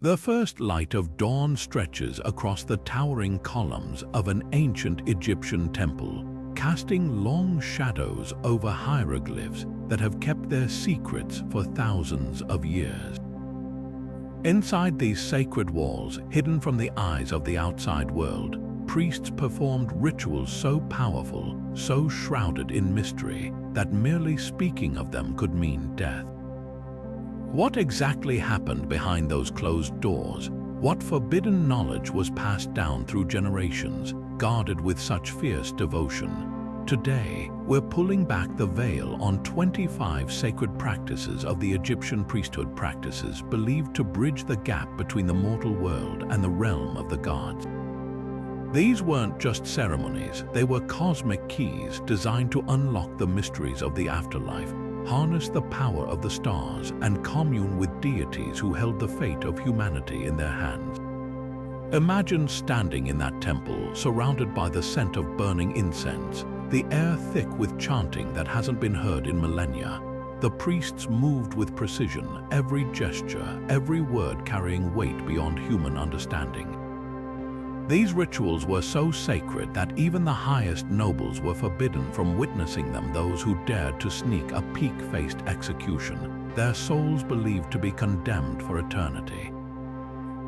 The first light of dawn stretches across the towering columns of an ancient Egyptian temple, casting long shadows over hieroglyphs that have kept their secrets for thousands of years. Inside these sacred walls, hidden from the eyes of the outside world, priests performed rituals so powerful, so shrouded in mystery, that merely speaking of them could mean death. What exactly happened behind those closed doors? What forbidden knowledge was passed down through generations, guarded with such fierce devotion? Today, we're pulling back the veil on 25 sacred practices of the Egyptian priesthood, practices believed to bridge the gap between the mortal world and the realm of the gods. These weren't just ceremonies, they were cosmic keys designed to unlock the mysteries of the afterlife, harness the power of the stars, and commune with deities who held the fate of humanity in their hands. Imagine standing in that temple, surrounded by the scent of burning incense, the air thick with chanting that hasn't been heard in millennia. The priests moved with precision, every gesture, every word carrying weight beyond human understanding. These rituals were so sacred that even the highest nobles were forbidden from witnessing them. Those who dared to sneak a peak-faced execution, their souls believed to be condemned for eternity.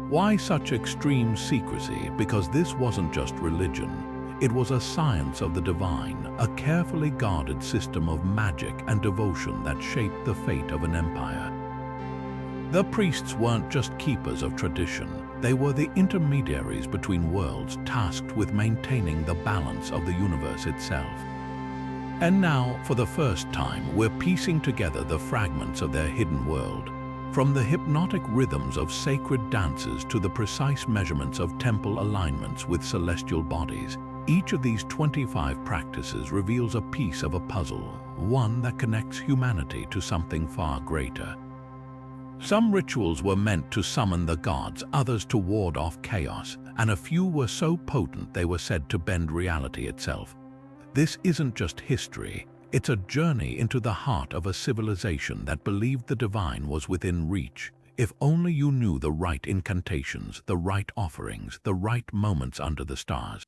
Why such extreme secrecy? Because this wasn't just religion. It was a science of the divine, a carefully guarded system of magic and devotion that shaped the fate of an empire. The priests weren't just keepers of tradition. They were the intermediaries between worlds, tasked with maintaining the balance of the universe itself. And now, for the first time, we're piecing together the fragments of their hidden world. From the hypnotic rhythms of sacred dances to the precise measurements of temple alignments with celestial bodies, each of these 25 practices reveals a piece of a puzzle, one that connects humanity to something far greater. Some rituals were meant to summon the gods, others to ward off chaos, and a few were so potent they were said to bend reality itself. This isn't just history, it's a journey into the heart of a civilization that believed the divine was within reach, if only you knew the right incantations, the right offerings, the right moments under the stars.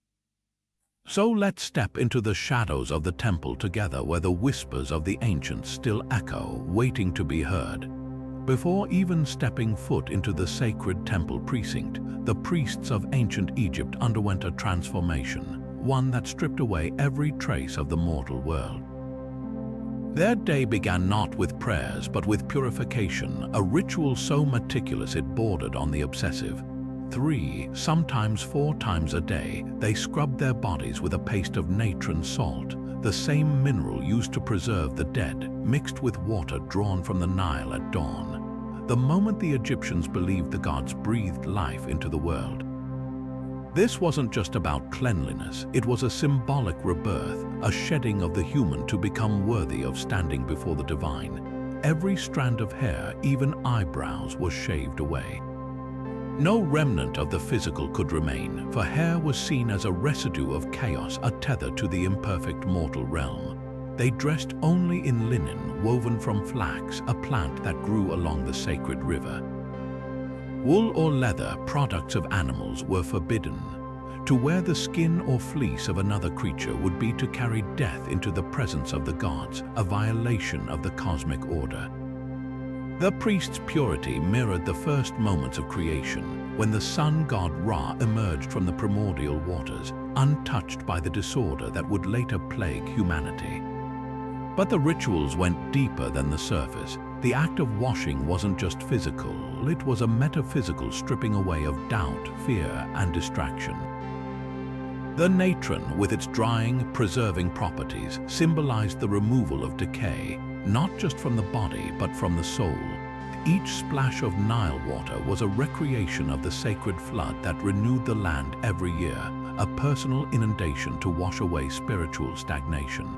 So let's step into the shadows of the temple together, where the whispers of the ancients still echo, waiting to be heard. Before even stepping foot into the sacred temple precinct, the priests of ancient Egypt underwent a transformation, one that stripped away every trace of the mortal world. Their day began not with prayers, but with purification, a ritual so meticulous it bordered on the obsessive. 3, sometimes 4 times a day, they scrubbed their bodies with a paste of natron salt, the same mineral used to preserve the dead, mixed with water drawn from the Nile at dawn. The moment the Egyptians believed the gods breathed life into the world. This wasn't just about cleanliness, it was a symbolic rebirth, a shedding of the human to become worthy of standing before the divine. Every strand of hair, even eyebrows, was shaved away. No remnant of the physical could remain, for hair was seen as a residue of chaos, a tether to the imperfect mortal realm. They dressed only in linen woven from flax, a plant that grew along the sacred river. Wool or leather, products of animals, were forbidden. To wear the skin or fleece of another creature would be to carry death into the presence of the gods, a violation of the cosmic order. The priest's purity mirrored the first moments of creation, when the sun god Ra emerged from the primordial waters, untouched by the disorder that would later plague humanity. But the rituals went deeper than the surface. The act of washing wasn't just physical, it was a metaphysical stripping away of doubt, fear, and distraction. The natron, with its drying, preserving properties, symbolized the removal of decay, not just from the body, but from the soul. Each splash of Nile water was a recreation of the sacred flood that renewed the land every year, a personal inundation to wash away spiritual stagnation.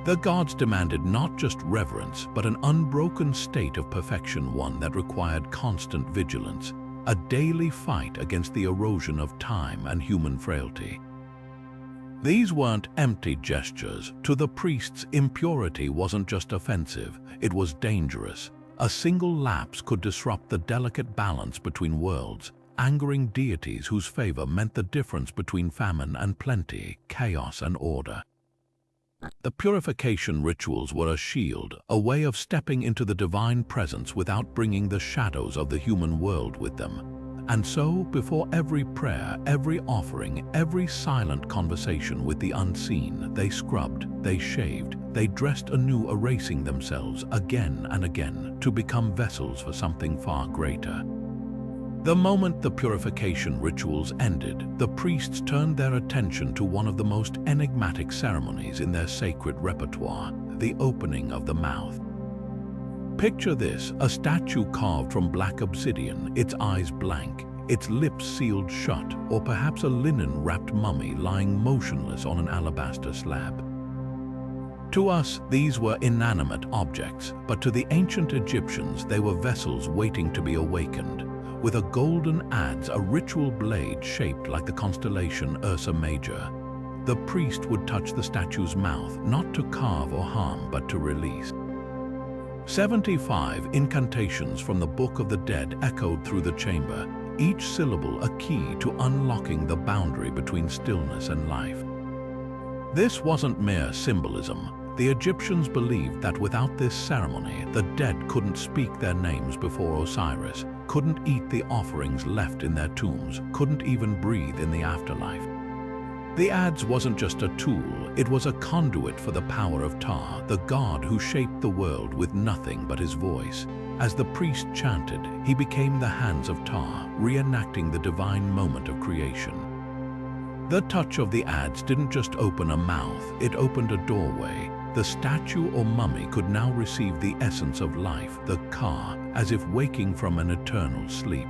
The gods demanded not just reverence, but an unbroken state of perfection, one that required constant vigilance, a daily fight against the erosion of time and human frailty. These weren't empty gestures. To the priests, impurity wasn't just offensive, it was dangerous. A single lapse could disrupt the delicate balance between worlds, angering deities whose favor meant the difference between famine and plenty, chaos and order. The purification rituals were a shield, a way of stepping into the divine presence without bringing the shadows of the human world with them. And so, before every prayer, every offering, every silent conversation with the unseen, they scrubbed, they shaved, they dressed anew, erasing themselves again and again to become vessels for something far greater. The moment the purification rituals ended, the priests turned their attention to one of the most enigmatic ceremonies in their sacred repertoire, the opening of the mouth. Picture this, a statue carved from black obsidian, its eyes blank, its lips sealed shut, or perhaps a linen-wrapped mummy lying motionless on an alabaster slab. To us, these were inanimate objects, but to the ancient Egyptians, they were vessels waiting to be awakened. With a golden adze, a ritual blade shaped like the constellation Ursa Major. The priest would touch the statue's mouth, not to carve or harm, but to release. 75 incantations from the Book of the Dead echoed through the chamber, each syllable a key to unlocking the boundary between stillness and life. This wasn't mere symbolism. The Egyptians believed that without this ceremony, the dead couldn't speak their names before Osiris, couldn't eat the offerings left in their tombs, couldn't even breathe in the afterlife. The adze wasn't just a tool, it was a conduit for the power of Ptah, the god who shaped the world with nothing but his voice. As the priest chanted, he became the hands of Ptah, reenacting the divine moment of creation. The touch of the adze didn't just open a mouth, it opened a doorway. The statue or mummy could now receive the essence of life, the ka, as if waking from an eternal sleep.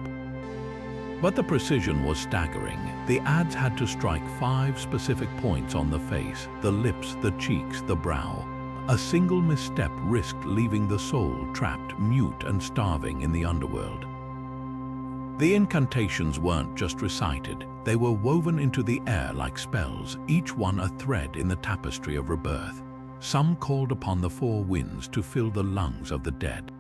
But the precision was staggering. The adze had to strike 5 specific points on the face, the lips, the cheeks, the brow. A single misstep risked leaving the soul trapped, mute and starving in the underworld. The incantations weren't just recited, they were woven into the air like spells, each one a thread in the tapestry of rebirth. Some called upon the 4 winds to fill the lungs of the dead.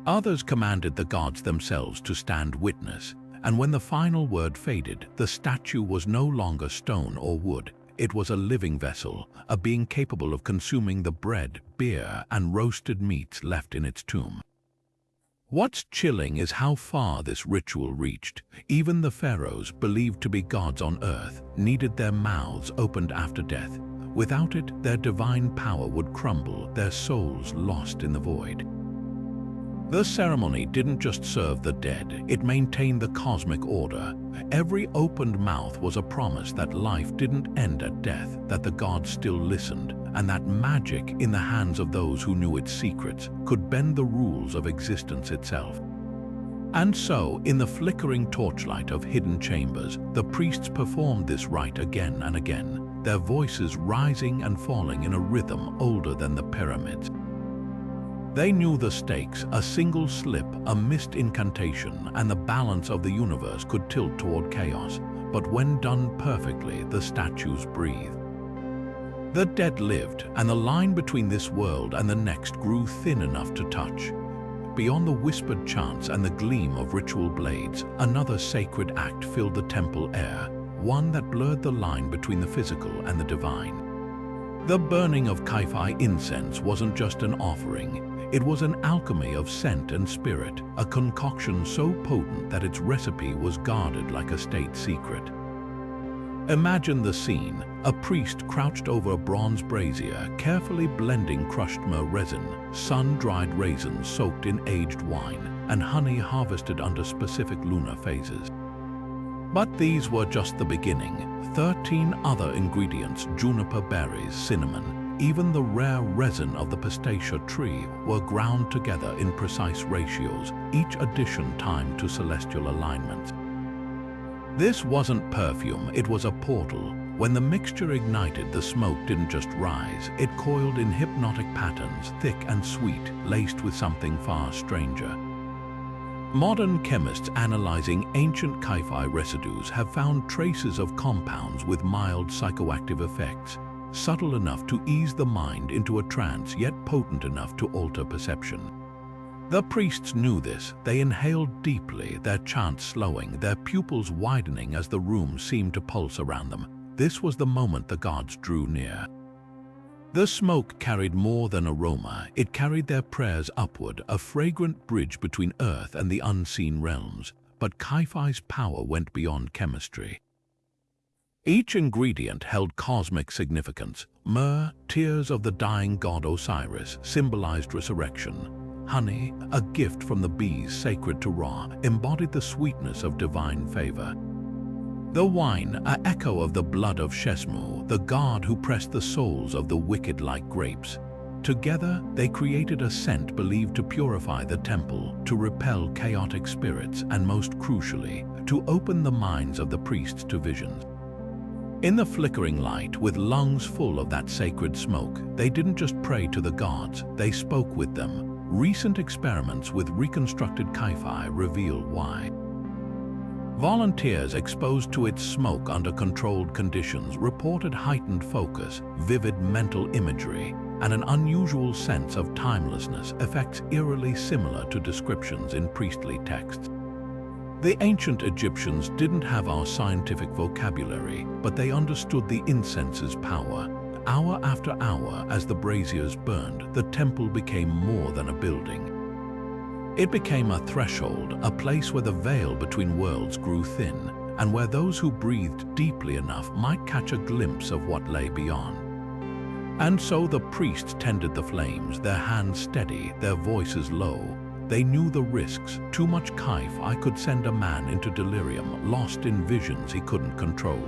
Others commanded the gods themselves to stand witness, and when the final word faded, the statue was no longer stone or wood. It was a living vessel, a being capable of consuming the bread, beer, and roasted meats left in its tomb. What's chilling is how far this ritual reached. Even the pharaohs, believed to be gods on earth, needed their mouths opened after death. Without it, their divine power would crumble, their souls lost in the void. The ceremony didn't just serve the dead, it maintained the cosmic order. Every opened mouth was a promise that life didn't end at death, that the gods still listened, and that magic in the hands of those who knew its secrets could bend the rules of existence itself. And so, in the flickering torchlight of hidden chambers, the priests performed this rite again and again, their voices rising and falling in a rhythm older than the pyramids. They knew the stakes. A single slip, a missed incantation, and the balance of the universe could tilt toward chaos. But when done perfectly, the statues breathed. The dead lived, and the line between this world and the next grew thin enough to touch. Beyond the whispered chants and the gleam of ritual blades, another sacred act filled the temple air, one that blurred the line between the physical and the divine. The burning of kyphi incense wasn't just an offering. It was an alchemy of scent and spirit, a concoction so potent that its recipe was guarded like a state secret. Imagine the scene, a priest crouched over a bronze brazier, carefully blending crushed myrrh resin, sun-dried raisins soaked in aged wine, and honey harvested under specific lunar phases. But these were just the beginning. 13 other ingredients, juniper berries, cinnamon, even the rare resin of the pistacia tree, were ground together in precise ratios, each addition timed to celestial alignments. This wasn't perfume, it was a portal. When the mixture ignited, the smoke didn't just rise, it coiled in hypnotic patterns, thick and sweet, laced with something far stranger. Modern chemists analyzing ancient kyphi residues have found traces of compounds with mild psychoactive effects, subtle enough to ease the mind into a trance, yet potent enough to alter perception. The priests knew this. They inhaled deeply, their chants slowing, their pupils widening as the room seemed to pulse around them. This was the moment the gods drew near. The smoke carried more than aroma. It carried their prayers upward, a fragrant bridge between earth and the unseen realms. But kyphi's power went beyond chemistry. Each ingredient held cosmic significance. Myrrh, tears of the dying god Osiris, symbolized resurrection. Honey, a gift from the bees sacred to Ra, embodied the sweetness of divine favor. The wine, an echo of the blood of Shesmu, the god who pressed the souls of the wicked like grapes. Together, they created a scent believed to purify the temple, to repel chaotic spirits, and most crucially, to open the minds of the priests to visions. In the flickering light, with lungs full of that sacred smoke, they didn't just pray to the gods, they spoke with them. Recent experiments with reconstructed kyphi reveal why. Volunteers exposed to its smoke under controlled conditions reported heightened focus, vivid mental imagery, and an unusual sense of timelessness, effects eerily similar to descriptions in priestly texts. The ancient Egyptians didn't have our scientific vocabulary, but they understood the incense's power. Hour after hour, as the braziers burned, the temple became more than a building. It became a threshold, a place where the veil between worlds grew thin, and where those who breathed deeply enough might catch a glimpse of what lay beyond. And so the priests tended the flames, their hands steady, their voices low. They knew the risks. Too much kyphi could send a man into delirium, lost in visions he couldn't control.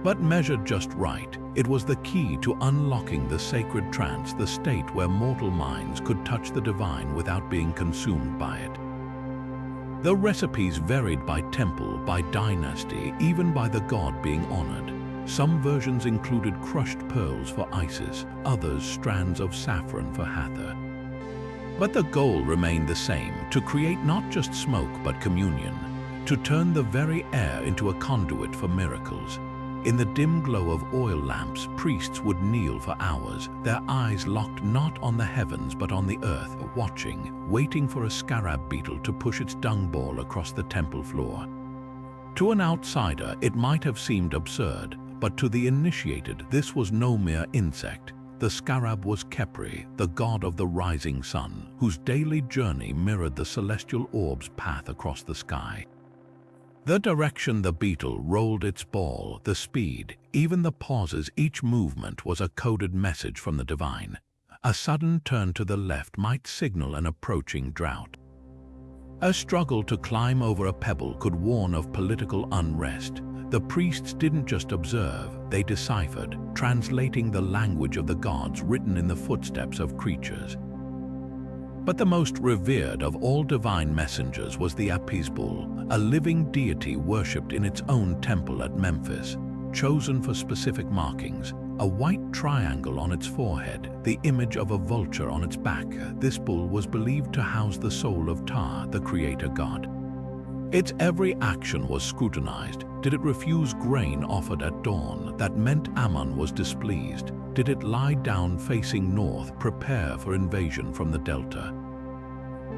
But measured just right, it was the key to unlocking the sacred trance, the state where mortal minds could touch the divine without being consumed by it. The recipes varied by temple, by dynasty, even by the god being honored. Some versions included crushed pearls for Isis, others strands of saffron for Hathor. But the goal remained the same, to create not just smoke but communion, to turn the very air into a conduit for miracles. In the dim glow of oil lamps, priests would kneel for hours, their eyes locked not on the heavens but on the earth, watching, waiting for a scarab beetle to push its dung ball across the temple floor. To an outsider, it might have seemed absurd, but to the initiated, this was no mere insect. The scarab was Khepri, the god of the rising sun, whose daily journey mirrored the celestial orb's path across the sky. The direction the beetle rolled its ball, the speed, even the pauses, each movement was a coded message from the divine. A sudden turn to the left might signal an approaching drought. A struggle to climb over a pebble could warn of political unrest. The priests didn't just observe, they deciphered, translating the language of the gods written in the footsteps of creatures. But the most revered of all divine messengers was the Apis bull, a living deity worshipped in its own temple at Memphis, chosen for specific markings. A white triangle on its forehead, the image of a vulture on its back. This bull was believed to house the soul of Ptah, the creator god. Its every action was scrutinized. Did it refuse grain offered at dawn? That meant Ammon was displeased. Did it lie down facing north, prepare for invasion from the delta?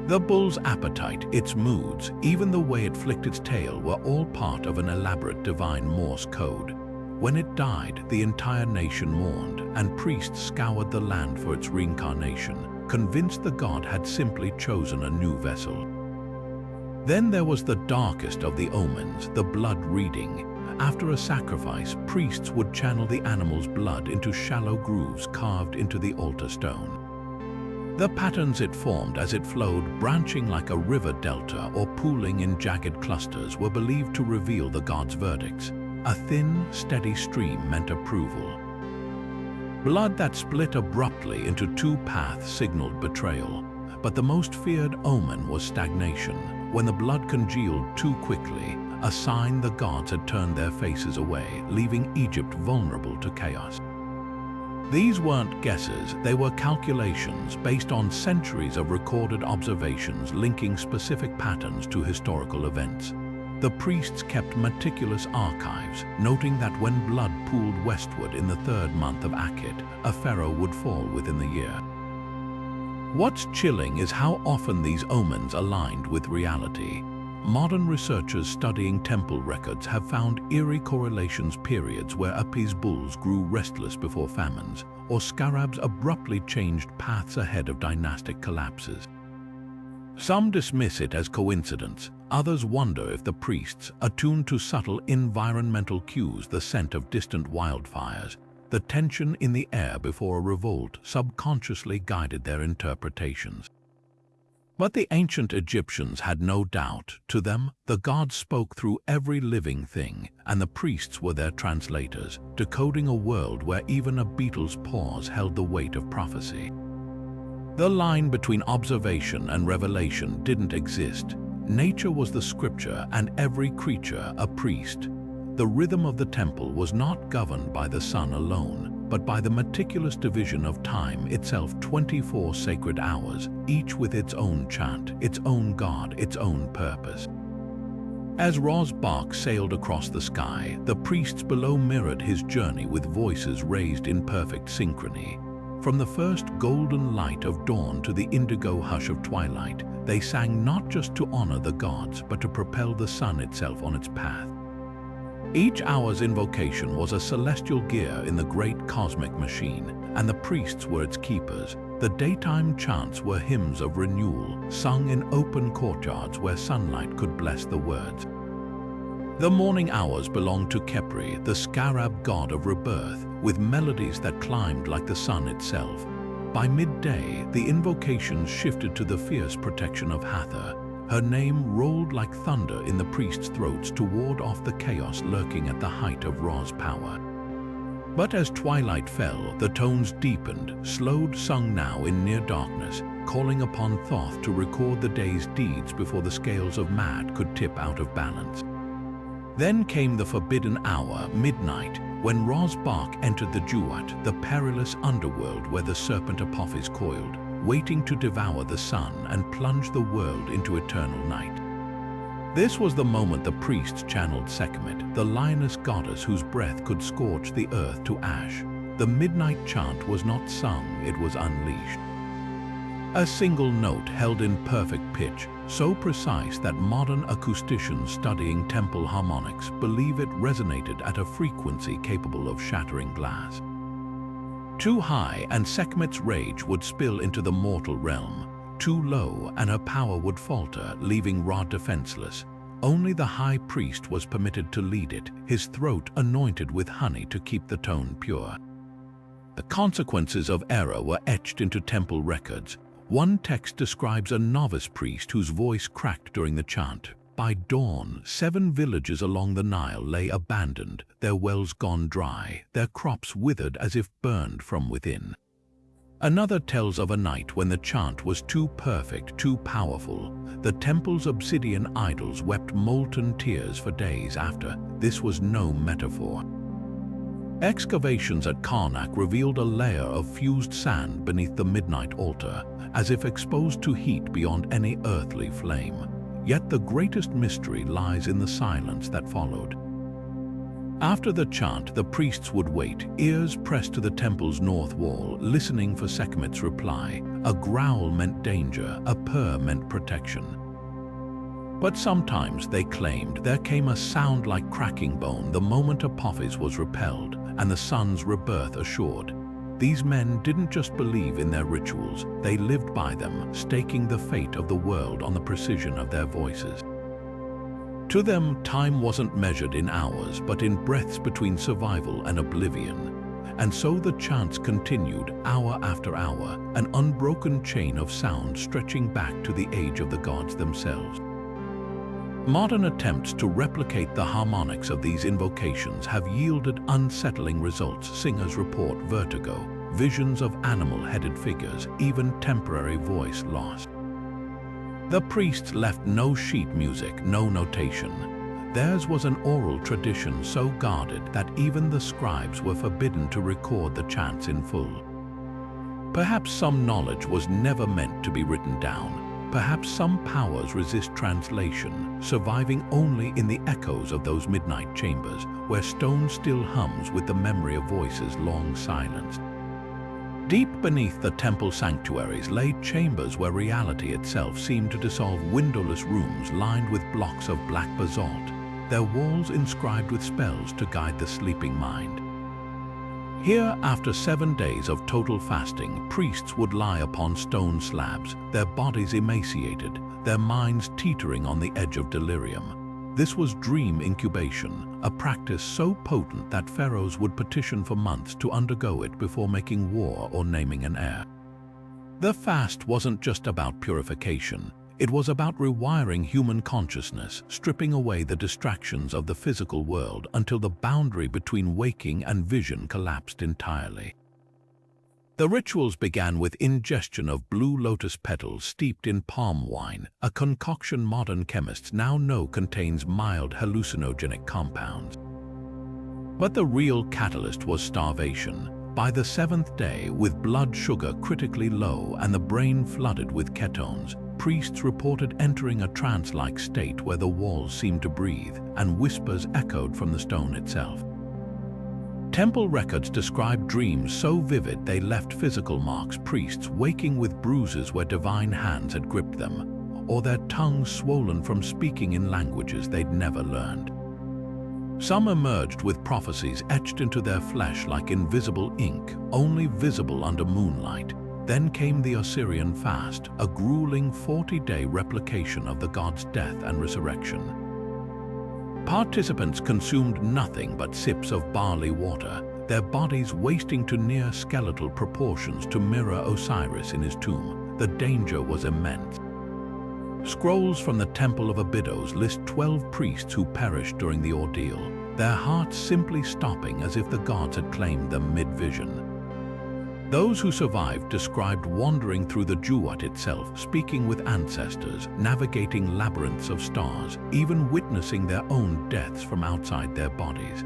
The bull's appetite, its moods, even the way it flicked its tail were all part of an elaborate divine Morse code. When it died, the entire nation mourned, and priests scoured the land for its reincarnation, convinced the god had simply chosen a new vessel. Then there was the darkest of the omens, the blood reading. After a sacrifice, priests would channel the animal's blood into shallow grooves carved into the altar stone. The patterns it formed as it flowed, branching like a river delta or pooling in jagged clusters, were believed to reveal the god's verdicts. A thin, steady stream meant approval. Blood that split abruptly into two paths signaled betrayal. But the most feared omen was stagnation. When the blood congealed too quickly, a sign the gods had turned their faces away, leaving Egypt vulnerable to chaos. These weren't guesses, they were calculations based on centuries of recorded observations linking specific patterns to historical events. The priests kept meticulous archives, noting that when blood pooled westward in the third month of Akhet, a pharaoh would fall within the year. What's chilling is how often these omens aligned with reality. Modern researchers studying temple records have found eerie correlations: periods where apis bulls grew restless before famines, or scarabs abruptly changed paths ahead of dynastic collapses. Some dismiss it as coincidence. Others wonder if the priests, attuned to subtle environmental cues, the scent of distant wildfires, the tension in the air before a revolt, subconsciously guided their interpretations. But the ancient Egyptians had no doubt. To them, the gods spoke through every living thing, and the priests were their translators, decoding a world where even a beetle's pause held the weight of prophecy. The line between observation and revelation didn't exist. Nature was the scripture and every creature a priest. The rhythm of the temple was not governed by the sun alone, but by the meticulous division of time itself: 24 sacred hours, each with its own chant, its own god, its own purpose. As Ra's bark sailed across the sky, the priests below mirrored his journey with voices raised in perfect synchrony. From the first golden light of dawn to the indigo hush of twilight, they sang not just to honor the gods, but to propel the sun itself on its path. Each hour's invocation was a celestial gear in the great cosmic machine, and the priests were its keepers. The daytime chants were hymns of renewal, sung in open courtyards where sunlight could bless the words. The morning hours belonged to Khepri, the scarab god of rebirth, with melodies that climbed like the sun itself. By midday, the invocations shifted to the fierce protection of Hathor. Her name rolled like thunder in the priests' throats to ward off the chaos lurking at the height of Ra's power. But as twilight fell, the tones deepened, slowed, sung now in near darkness, calling upon Thoth to record the day's deeds before the scales of Mad could tip out of balance. Then came the forbidden hour, midnight, when Ra's bark entered the Duat, the perilous underworld where the serpent Apophis coiled, waiting to devour the sun and plunge the world into eternal night. This was the moment the priests channeled Sekhmet, the lioness goddess whose breath could scorch the earth to ash. The midnight chant was not sung, it was unleashed. A single note held in perfect pitch, so precise that modern acousticians studying temple harmonics believe it resonated at a frequency capable of shattering glass. Too high and Sekhmet's rage would spill into the mortal realm. Too low and her power would falter, leaving Ra defenseless. Only the high priest was permitted to lead it, his throat anointed with honey to keep the tone pure. The consequences of error were etched into temple records. One text describes a novice priest whose voice cracked during the chant. By dawn, 7 villages along the Nile lay abandoned, their wells gone dry, their crops withered as if burned from within. Another tells of a night when the chant was too perfect, too powerful. The temple's obsidian idols wept molten tears for days after. This was no metaphor. Excavations at Karnak revealed a layer of fused sand beneath the midnight altar, as if exposed to heat beyond any earthly flame. Yet the greatest mystery lies in the silence that followed. After the chant, the priests would wait, ears pressed to the temple's north wall, listening for Sekhmet's reply. A growl meant danger, a purr meant protection. But sometimes, they claimed, there came a sound like cracking bone the moment Apophis was repelled and the sun's rebirth assured. These men didn't just believe in their rituals, they lived by them, staking the fate of the world on the precision of their voices. To them, time wasn't measured in hours, but in breaths between survival and oblivion. And so the chants continued, hour after hour, an unbroken chain of sound stretching back to the age of the gods themselves. Modern attempts to replicate the harmonics of these invocations have yielded unsettling results. Singers report vertigo, visions of animal-headed figures, even temporary voice loss. The priests left no sheet music, no notation. Theirs was an oral tradition so guarded that even the scribes were forbidden to record the chants in full. Perhaps some knowledge was never meant to be written down. Perhaps some powers resist translation, surviving only in the echoes of those midnight chambers, where stone still hums with the memory of voices long silenced. Deep beneath the temple sanctuaries lay chambers where reality itself seemed to dissolve, windowless rooms lined with blocks of black basalt, their walls inscribed with spells to guide the sleeping mind. Here, after 7 days of total fasting, priests would lie upon stone slabs, their bodies emaciated, their minds teetering on the edge of delirium. This was dream incubation, a practice so potent that pharaohs would petition for months to undergo it before making war or naming an heir. The fast wasn't just about purification. It was about rewiring human consciousness, stripping away the distractions of the physical world until the boundary between waking and vision collapsed entirely. The rituals began with ingestion of blue lotus petals steeped in palm wine, a concoction modern chemists now know contains mild hallucinogenic compounds. But the real catalyst was starvation. By the 7th day, with blood sugar critically low and the brain flooded with ketones, priests reported entering a trance-like state where the walls seemed to breathe and whispers echoed from the stone itself. Temple records describe dreams so vivid they left physical marks, priests waking with bruises where divine hands had gripped them, or their tongues swollen from speaking in languages they'd never learned. Some emerged with prophecies etched into their flesh like invisible ink, only visible under moonlight. Then came the Osirian fast, a grueling 40-day replication of the god's death and resurrection. Participants consumed nothing but sips of barley water, their bodies wasting to near skeletal proportions to mirror Osiris in his tomb. The danger was immense. Scrolls from the Temple of Abydos list 12 priests who perished during the ordeal, their hearts simply stopping as if the gods had claimed them mid-vision. Those who survived described wandering through the Jewat itself, speaking with ancestors, navigating labyrinths of stars, even witnessing their own deaths from outside their bodies.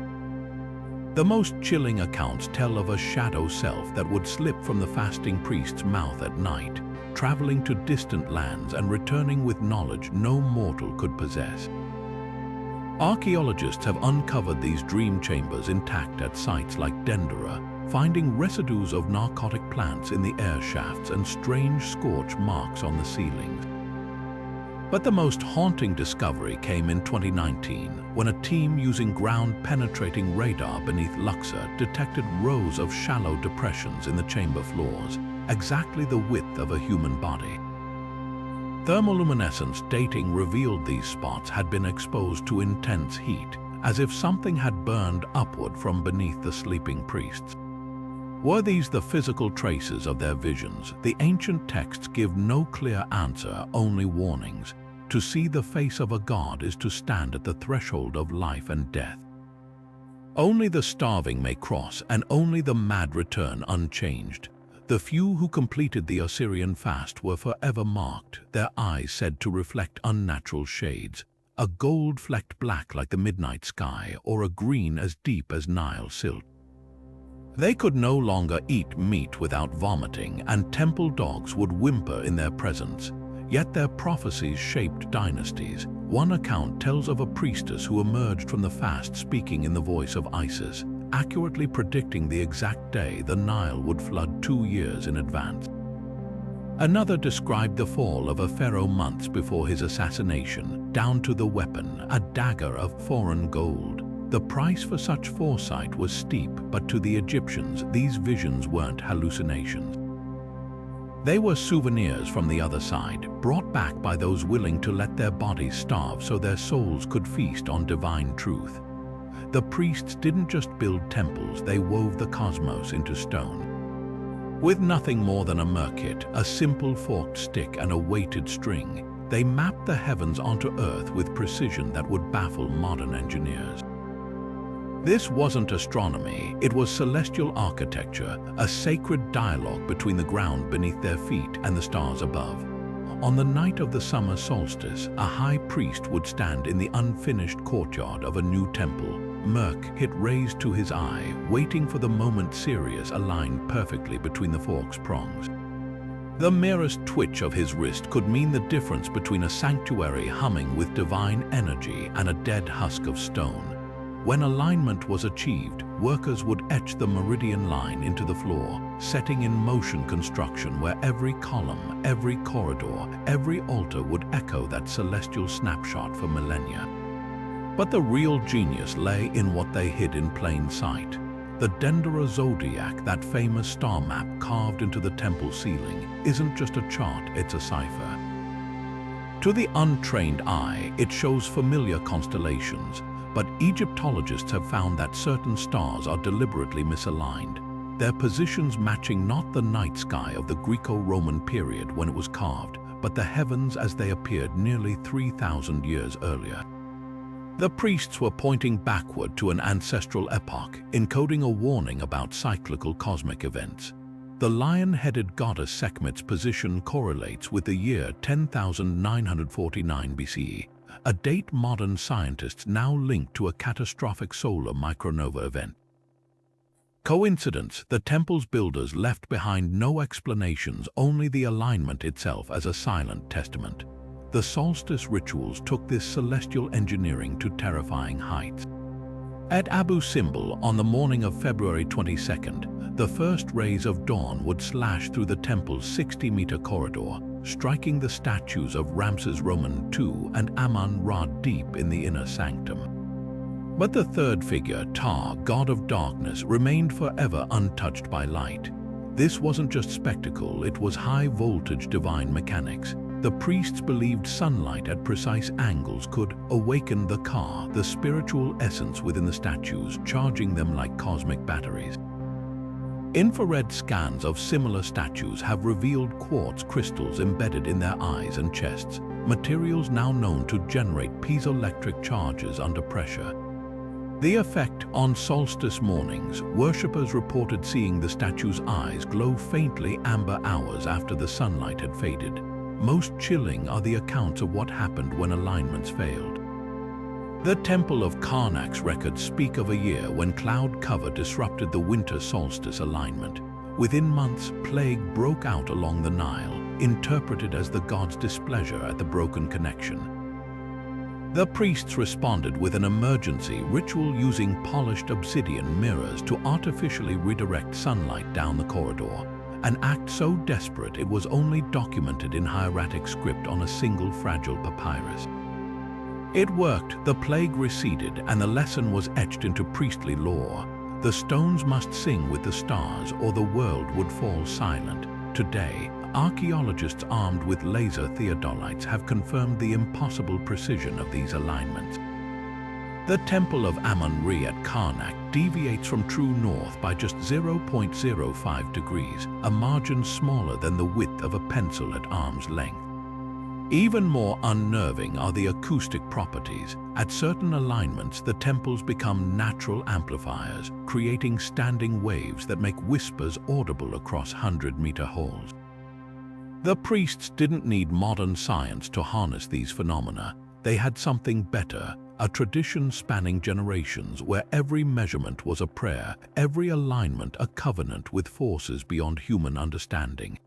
The most chilling accounts tell of a shadow self that would slip from the fasting priest's mouth at night, traveling to distant lands and returning with knowledge no mortal could possess. Archaeologists have uncovered these dream chambers intact at sites like Dendera, finding residues of narcotic plants in the air shafts and strange scorch marks on the ceilings. But the most haunting discovery came in 2019, when a team using ground-penetrating radar beneath Luxor detected rows of shallow depressions in the chamber floors, exactly the width of a human body. Thermoluminescence dating revealed these spots had been exposed to intense heat, as if something had burned upward from beneath the sleeping priests. Were these the physical traces of their visions? The ancient texts give no clear answer, only warnings. To see the face of a god is to stand at the threshold of life and death. Only the starving may cross, and only the mad return unchanged. The few who completed the Osirian fast were forever marked, their eyes said to reflect unnatural shades, a gold-flecked black like the midnight sky, or a green as deep as Nile silt. They could no longer eat meat without vomiting, and temple dogs would whimper in their presence. Yet their prophecies shaped dynasties. One account tells of a priestess who emerged from the fast speaking in the voice of Isis, accurately predicting the exact day the Nile would flood 2 years in advance. Another described the fall of a pharaoh months before his assassination, down to the weapon, a dagger of foreign gold. The price for such foresight was steep, but to the Egyptians, these visions weren't hallucinations. They were souvenirs from the other side, brought back by those willing to let their bodies starve so their souls could feast on divine truth. The priests didn't just build temples, they wove the cosmos into stone. With nothing more than a merkit, a simple forked stick and a weighted string, they mapped the heavens onto Earth with precision that would baffle modern engineers. This wasn't astronomy, it was celestial architecture, a sacred dialogue between the ground beneath their feet and the stars above. On the night of the summer solstice, a high priest would stand in the unfinished courtyard of a new temple, merkit raised to his eye, waiting for the moment Sirius aligned perfectly between the fork's prongs. The merest twitch of his wrist could mean the difference between a sanctuary humming with divine energy and a dead husk of stone. When alignment was achieved, workers would etch the meridian line into the floor, setting in motion construction where every column, every corridor, every altar would echo that celestial snapshot for millennia. But the real genius lay in what they hid in plain sight. The Dendera zodiac, that famous star map carved into the temple ceiling, isn't just a chart, it's a cipher. To the untrained eye, it shows familiar constellations, but Egyptologists have found that certain stars are deliberately misaligned, their positions matching not the night sky of the Greco-Roman period when it was carved, but the heavens as they appeared nearly 3,000 years earlier. The priests were pointing backward to an ancestral epoch, encoding a warning about cyclical cosmic events. The lion-headed goddess Sekhmet's position correlates with the year 10,949 BCE, a date modern scientists now link to a catastrophic solar micronova event. Coincidence? The temple's builders left behind no explanations, only the alignment itself as a silent testament. The solstice rituals took this celestial engineering to terrifying heights. At Abu Simbel, on the morning of February 22nd, the first rays of dawn would slash through the temple's 60-meter corridor, striking the statues of Ramses Roman II and Amun-Ra deep in the inner sanctum. But the third figure, Ptah, god of darkness, remained forever untouched by light. This wasn't just spectacle, it was high-voltage divine mechanics. The priests believed sunlight at precise angles could awaken the Ka, the spiritual essence within the statues, charging them like cosmic batteries. Infrared scans of similar statues have revealed quartz crystals embedded in their eyes and chests, materials now known to generate piezoelectric charges under pressure. The effect on solstice mornings, worshippers reported seeing the statue's eyes glow faintly amber hours after the sunlight had faded. Most chilling are the accounts of what happened when alignments failed. The Temple of Karnak's records speak of a year when cloud cover disrupted the winter solstice alignment. Within months, plague broke out along the Nile, interpreted as the god's displeasure at the broken connection. The priests responded with an emergency ritual using polished obsidian mirrors to artificially redirect sunlight down the corridor. An act so desperate it was only documented in hieratic script on a single fragile papyrus. It worked, the plague receded, and the lesson was etched into priestly lore. The stones must sing with the stars or the world would fall silent. Today, archaeologists armed with laser theodolites have confirmed the impossible precision of these alignments. The Temple of Amun-Ra at Karnak deviates from true north by just 0.05 degrees, a margin smaller than the width of a pencil at arm's length. Even more unnerving are the acoustic properties. At certain alignments, the temples become natural amplifiers, creating standing waves that make whispers audible across 100-meter halls. The priests didn't need modern science to harness these phenomena. They had something better, a tradition spanning generations where every measurement was a prayer, every alignment a covenant with forces beyond human understanding.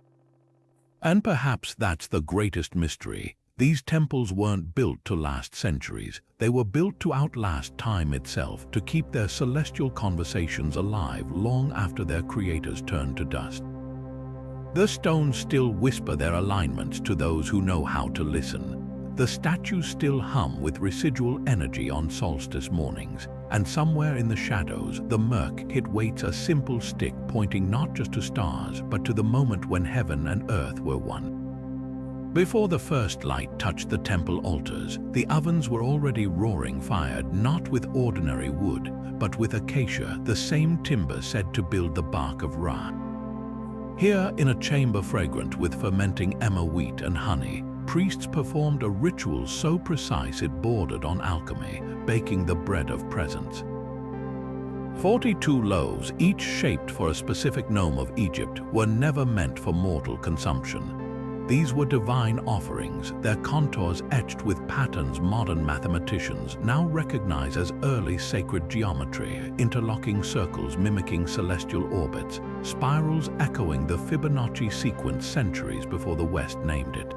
And perhaps that's the greatest mystery. These temples weren't built to last centuries. They were built to outlast time itself, to keep their celestial conversations alive long after their creators turned to dust. The stones still whisper their alignments to those who know how to listen. The statues still hum with residual energy on solstice mornings, and somewhere in the shadows, the murk it waits, a simple stick pointing not just to stars, but to the moment when heaven and earth were one. Before the first light touched the temple altars, the ovens were already roaring, fired not with ordinary wood, but with acacia, the same timber said to build the bark of Ra. Here, in a chamber fragrant with fermenting emmer wheat and honey, priests performed a ritual so precise it bordered on alchemy, baking the bread of presence. 42 loaves, each shaped for a specific nome of Egypt, were never meant for mortal consumption. These were divine offerings, their contours etched with patterns modern mathematicians now recognize as early sacred geometry, interlocking circles mimicking celestial orbits, spirals echoing the Fibonacci sequence centuries before the West named it.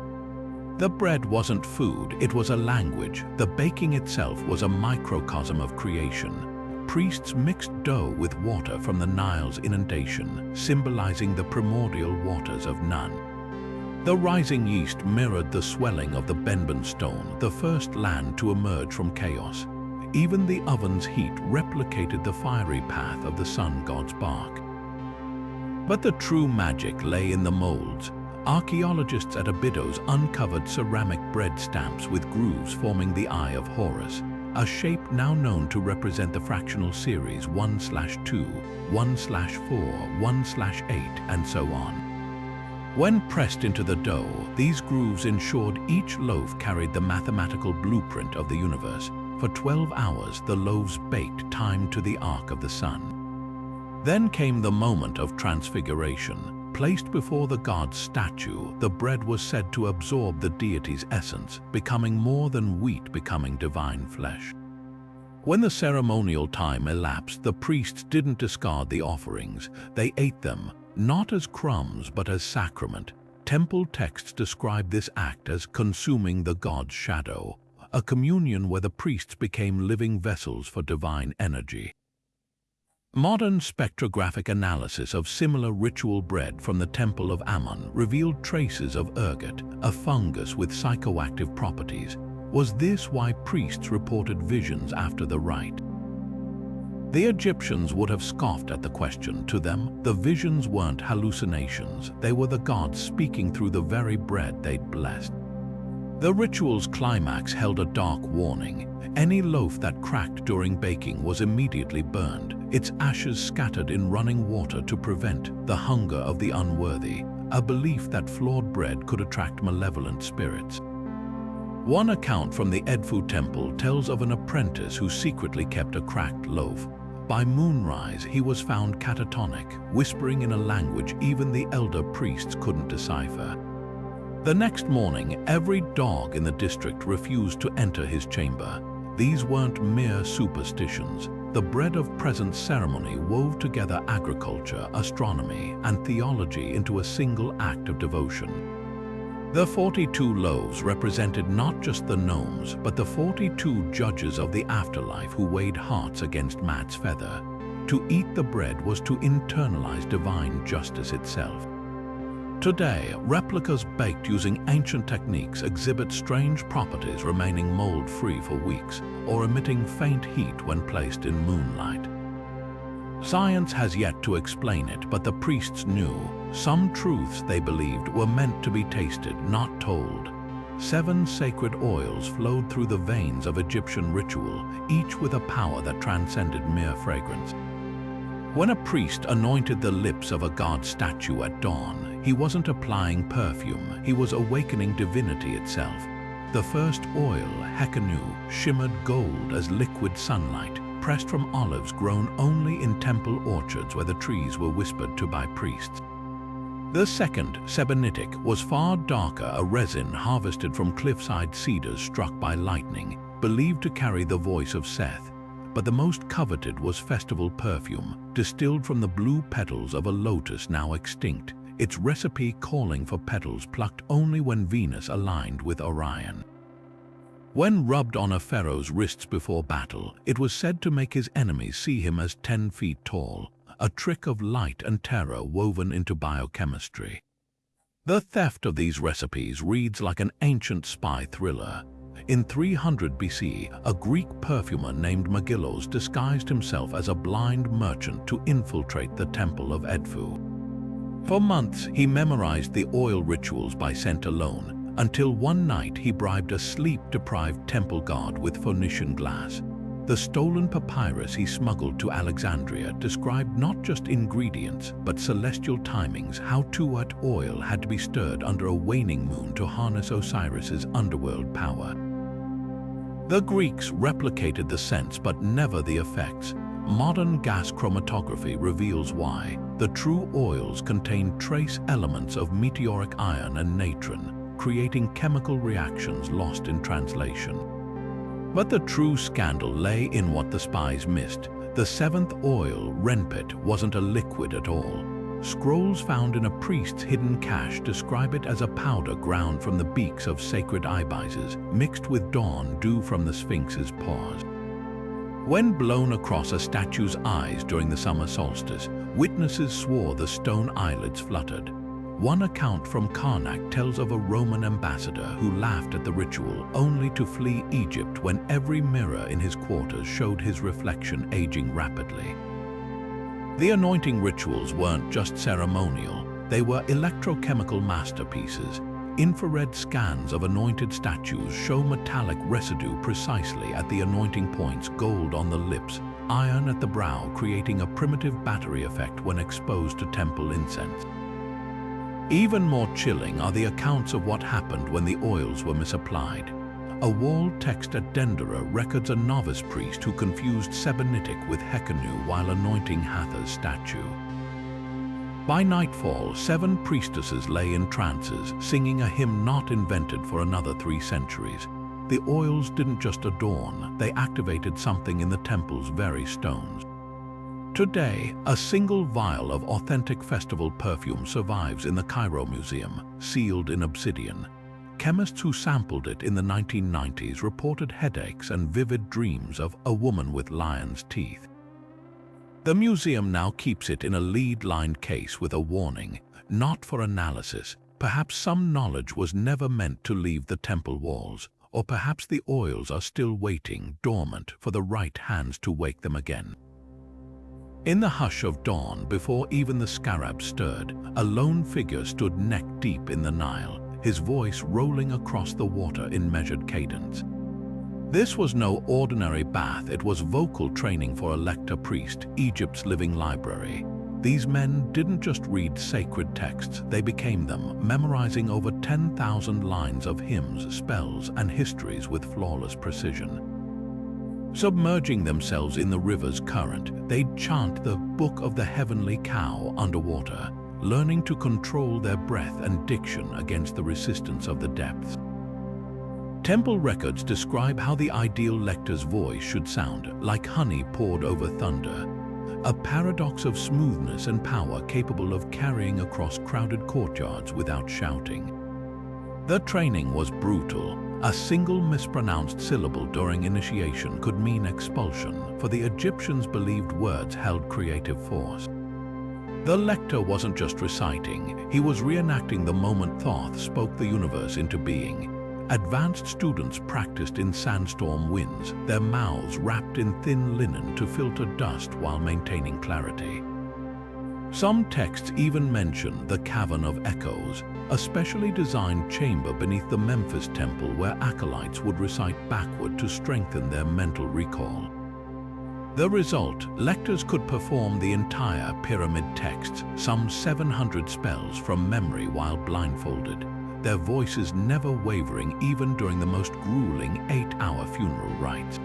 The bread wasn't food, it was a language. The baking itself was a microcosm of creation. priests mixed dough with water from the Nile's inundation, symbolizing the primordial waters of Nun. The rising yeast mirrored the swelling of the Benben stone, the first land to emerge from chaos. Even the oven's heat replicated the fiery path of the sun god's bark. But the true magic lay in the molds. Archaeologists at Abydos uncovered ceramic bread stamps with grooves forming the Eye of Horus, a shape now known to represent the fractional series 1/2, 1/4, 1/8, and so on. When pressed into the dough, these grooves ensured each loaf carried the mathematical blueprint of the universe. For 12 hours, the loaves baked, timed to the arc of the sun. Then came the moment of transfiguration. Placed before the god's statue, the bread was said to absorb the deity's essence, becoming more than wheat, becoming divine flesh. When the ceremonial time elapsed, the priests didn't discard the offerings. They ate them, not as crumbs but as sacrament. Temple texts describe this act as consuming the god's shadow, a communion where the priests became living vessels for divine energy. Modern spectrographic analysis of similar ritual bread from the Temple of Ammon revealed traces of ergot, a fungus with psychoactive properties. Was this why priests reported visions after the rite? The Egyptians would have scoffed at the question. To them, the visions weren't hallucinations. They were the gods speaking through the very bread they'd blessed. The ritual's climax held a dark warning. Any loaf that cracked during baking was immediately burned, its ashes scattered in running water to prevent the hunger of the unworthy, a belief that flawed bread could attract malevolent spirits. One account from the Edfu temple tells of an apprentice who secretly kept a cracked loaf. By moonrise, he was found catatonic, whispering in a language even the elder priests couldn't decipher. The next morning, every dog in the district refused to enter his chamber. These weren't mere superstitions. The bread of presence ceremony wove together agriculture, astronomy, and theology into a single act of devotion. The 42 loaves represented not just the gnomes, but the 42 judges of the afterlife who weighed hearts against Mat's feather. To eat the bread was to internalize divine justice itself. Today, replicas baked using ancient techniques exhibit strange properties, remaining mold-free for weeks or emitting faint heat when placed in moonlight. Science has yet to explain it, but the priests knew. Some truths, they believed, were meant to be tasted, not told. 7 sacred oils flowed through the veins of Egyptian ritual, each with a power that transcended mere fragrance. When a priest anointed the lips of a god statue at dawn, he wasn't applying perfume, he was awakening divinity itself. The first oil, Hekanu, shimmered gold as liquid sunlight, pressed from olives grown only in temple orchards where the trees were whispered to by priests. The second, Sebennytic, was far darker, a resin harvested from cliffside cedars struck by lightning, believed to carry the voice of Seth. But the most coveted was festival perfume, distilled from the blue petals of a lotus now extinct, its recipe calling for petals plucked only when Venus aligned with Orion. When rubbed on a pharaoh's wrists before battle, it was said to make his enemies see him as 10 feet tall, a trick of light and terror woven into biochemistry. The theft of these recipes reads like an ancient spy thriller. In 300 BC, a Greek perfumer named Megillos disguised himself as a blind merchant to infiltrate the temple of Edfu. For months, he memorized the oil rituals by scent alone, until one night he bribed a sleep-deprived temple god with Phoenician glass. The stolen papyrus he smuggled to Alexandria described not just ingredients, but celestial timings, how Tuat oil had to be stirred under a waning moon to harness Osiris's underworld power. The Greeks replicated the scents but never the effects. Modern gas chromatography reveals why. The true oils contain trace elements of meteoric iron and natron, creating chemical reactions lost in translation. But the true scandal lay in what the spies missed. The 7th oil, Renpit, wasn't a liquid at all. Scrolls found in a priest's hidden cache describe it as a powder ground from the beaks of sacred ibises, mixed with dawn dew from the Sphinx's paws. When blown across a statue's eyes during the summer solstice, witnesses swore the stone eyelids fluttered. One account from Karnak tells of a Roman ambassador who laughed at the ritual only to flee Egypt when every mirror in his quarters showed his reflection aging rapidly. The anointing rituals weren't just ceremonial, they were electrochemical masterpieces. Infrared scans of anointed statues show metallic residue precisely at the anointing points, gold on the lips, iron at the brow, creating a primitive battery effect when exposed to temple incense. Even more chilling are the accounts of what happened when the oils were misapplied. A wall text at Dendera records a novice priest who confused Sebennytic with Hekanu while anointing Hathor's statue. By nightfall, 7 priestesses lay in trances, singing a hymn not invented for another 3 centuries. The oils didn't just adorn, they activated something in the temple's very stones. Today, a single vial of authentic festival perfume survives in the Cairo Museum, sealed in obsidian. Chemists who sampled it in the 1990s reported headaches and vivid dreams of a woman with lion's teeth. The museum now keeps it in a lead-lined case with a warning, not for analysis. Perhaps some knowledge was never meant to leave the temple walls, or perhaps the oils are still waiting, dormant, for the right hands to wake them again. In the hush of dawn, before even the scarab stirred, a lone figure stood neck-deep in the Nile, his voice rolling across the water in measured cadence. This was no ordinary bath, it was vocal training for a lector priest, Egypt's living library. These men didn't just read sacred texts, they became them, memorizing over 10,000 lines of hymns, spells, and histories with flawless precision. Submerging themselves in the river's current, they'd chant the Book of the Heavenly Cow underwater, learning to control their breath and diction against the resistance of the depths. Temple records describe how the ideal lector's voice should sound, like honey poured over thunder, a paradox of smoothness and power capable of carrying across crowded courtyards without shouting. The training was brutal. A single mispronounced syllable during initiation could mean expulsion, for the Egyptians believed words held creative force. The lector wasn't just reciting, he was reenacting the moment Thoth spoke the universe into being. Advanced students practiced in sandstorm winds, their mouths wrapped in thin linen to filter dust while maintaining clarity. Some texts even mention the Cavern of Echoes, a specially designed chamber beneath the Memphis temple where acolytes would recite backward to strengthen their mental recall. The result, lectors could perform the entire pyramid texts, some 700 spells from memory while blindfolded, their voices never wavering even during the most grueling 8-hour funeral rites.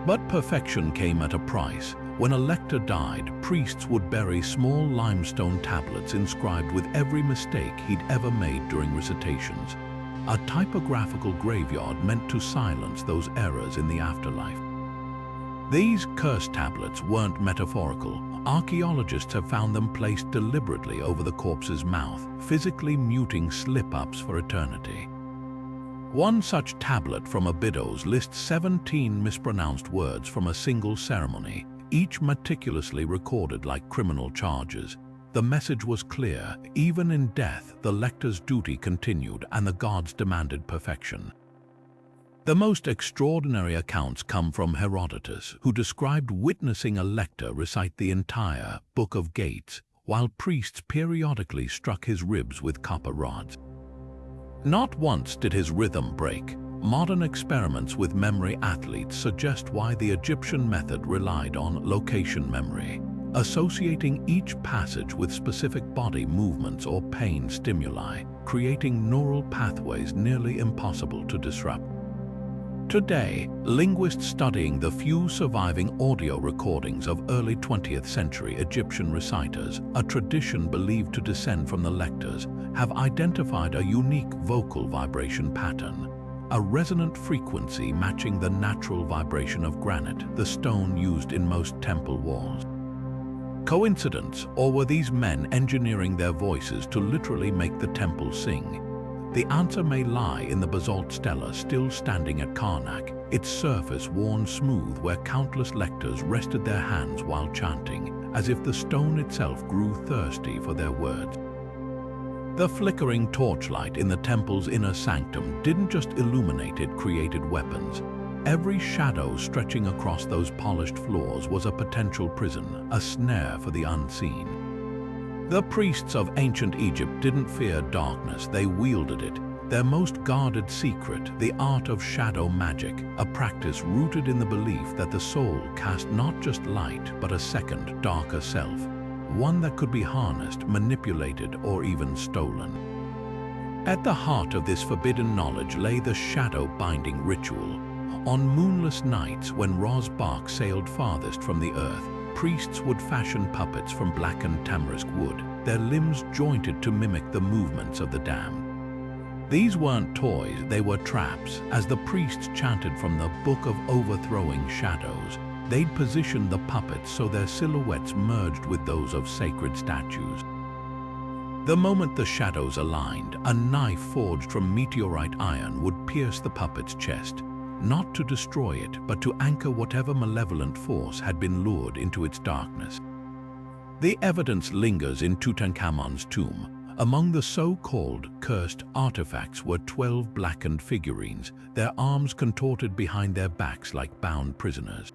But perfection came at a price. When a lector died, priests would bury small limestone tablets inscribed with every mistake he'd ever made during recitations, a typographical graveyard meant to silence those errors in the afterlife. These curse tablets weren't metaphorical. Archaeologists have found them placed deliberately over the corpse's mouth, physically muting slip-ups for eternity. One such tablet from Abydos lists 17 mispronounced words from a single ceremony, each meticulously recorded like criminal charges. The message was clear: even in death, the lector's duty continued and the gods demanded perfection. The most extraordinary accounts come from Herodotus, who described witnessing a lector recite the entire Book of Gates, while priests periodically struck his ribs with copper rods. Not once did his rhythm break. Modern experiments with memory athletes suggest why the Egyptian method relied on location memory, associating each passage with specific body movements or pain stimuli, creating neural pathways nearly impossible to disrupt. Today, linguists studying the few surviving audio recordings of early 20th century Egyptian reciters, a tradition believed to descend from the lectors, have identified a unique vocal vibration pattern, a resonant frequency matching the natural vibration of granite, the stone used in most temple walls. Coincidence, or were these men engineering their voices to literally make the temple sing? The answer may lie in the basalt stela still standing at Karnak, its surface worn smooth where countless lectors rested their hands while chanting, as if the stone itself grew thirsty for their words. The flickering torchlight in the temple's inner sanctum didn't just illuminate it created weapons. Every shadow stretching across those polished floors was a potential prison, a snare for the unseen. The priests of ancient Egypt didn't fear darkness, they wielded it. Their most guarded secret, the art of shadow magic, a practice rooted in the belief that the soul cast not just light, but a second, darker self, one that could be harnessed, manipulated, or even stolen. At the heart of this forbidden knowledge lay the shadow-binding ritual. On moonless nights, when Ra's bark sailed farthest from the earth, priests would fashion puppets from blackened tamarisk wood, their limbs jointed to mimic the movements of the damned. These weren't toys, they were traps. As the priests chanted from the Book of Overthrowing Shadows, they'd position the puppets so their silhouettes merged with those of sacred statues. The moment the shadows aligned, a knife forged from meteorite iron would pierce the puppet's chest, not to destroy it, but to anchor whatever malevolent force had been lured into its darkness. The evidence lingers in Tutankhamun's tomb. Among the so-called cursed artifacts were 12 blackened figurines, their arms contorted behind their backs like bound prisoners.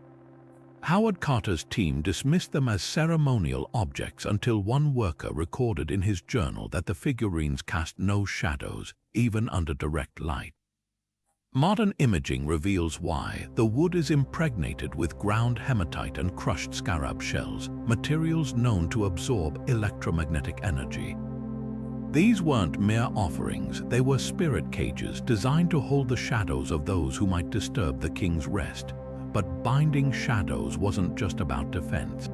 Howard Carter's team dismissed them as ceremonial objects until one worker recorded in his journal that the figurines cast no shadows, even under direct light. Modern imaging reveals why. The wood is impregnated with ground hematite and crushed scarab shells, materials known to absorb electromagnetic energy. These weren't mere offerings, they were spirit cages designed to hold the shadows of those who might disturb the king's rest. But binding shadows wasn't just about defense.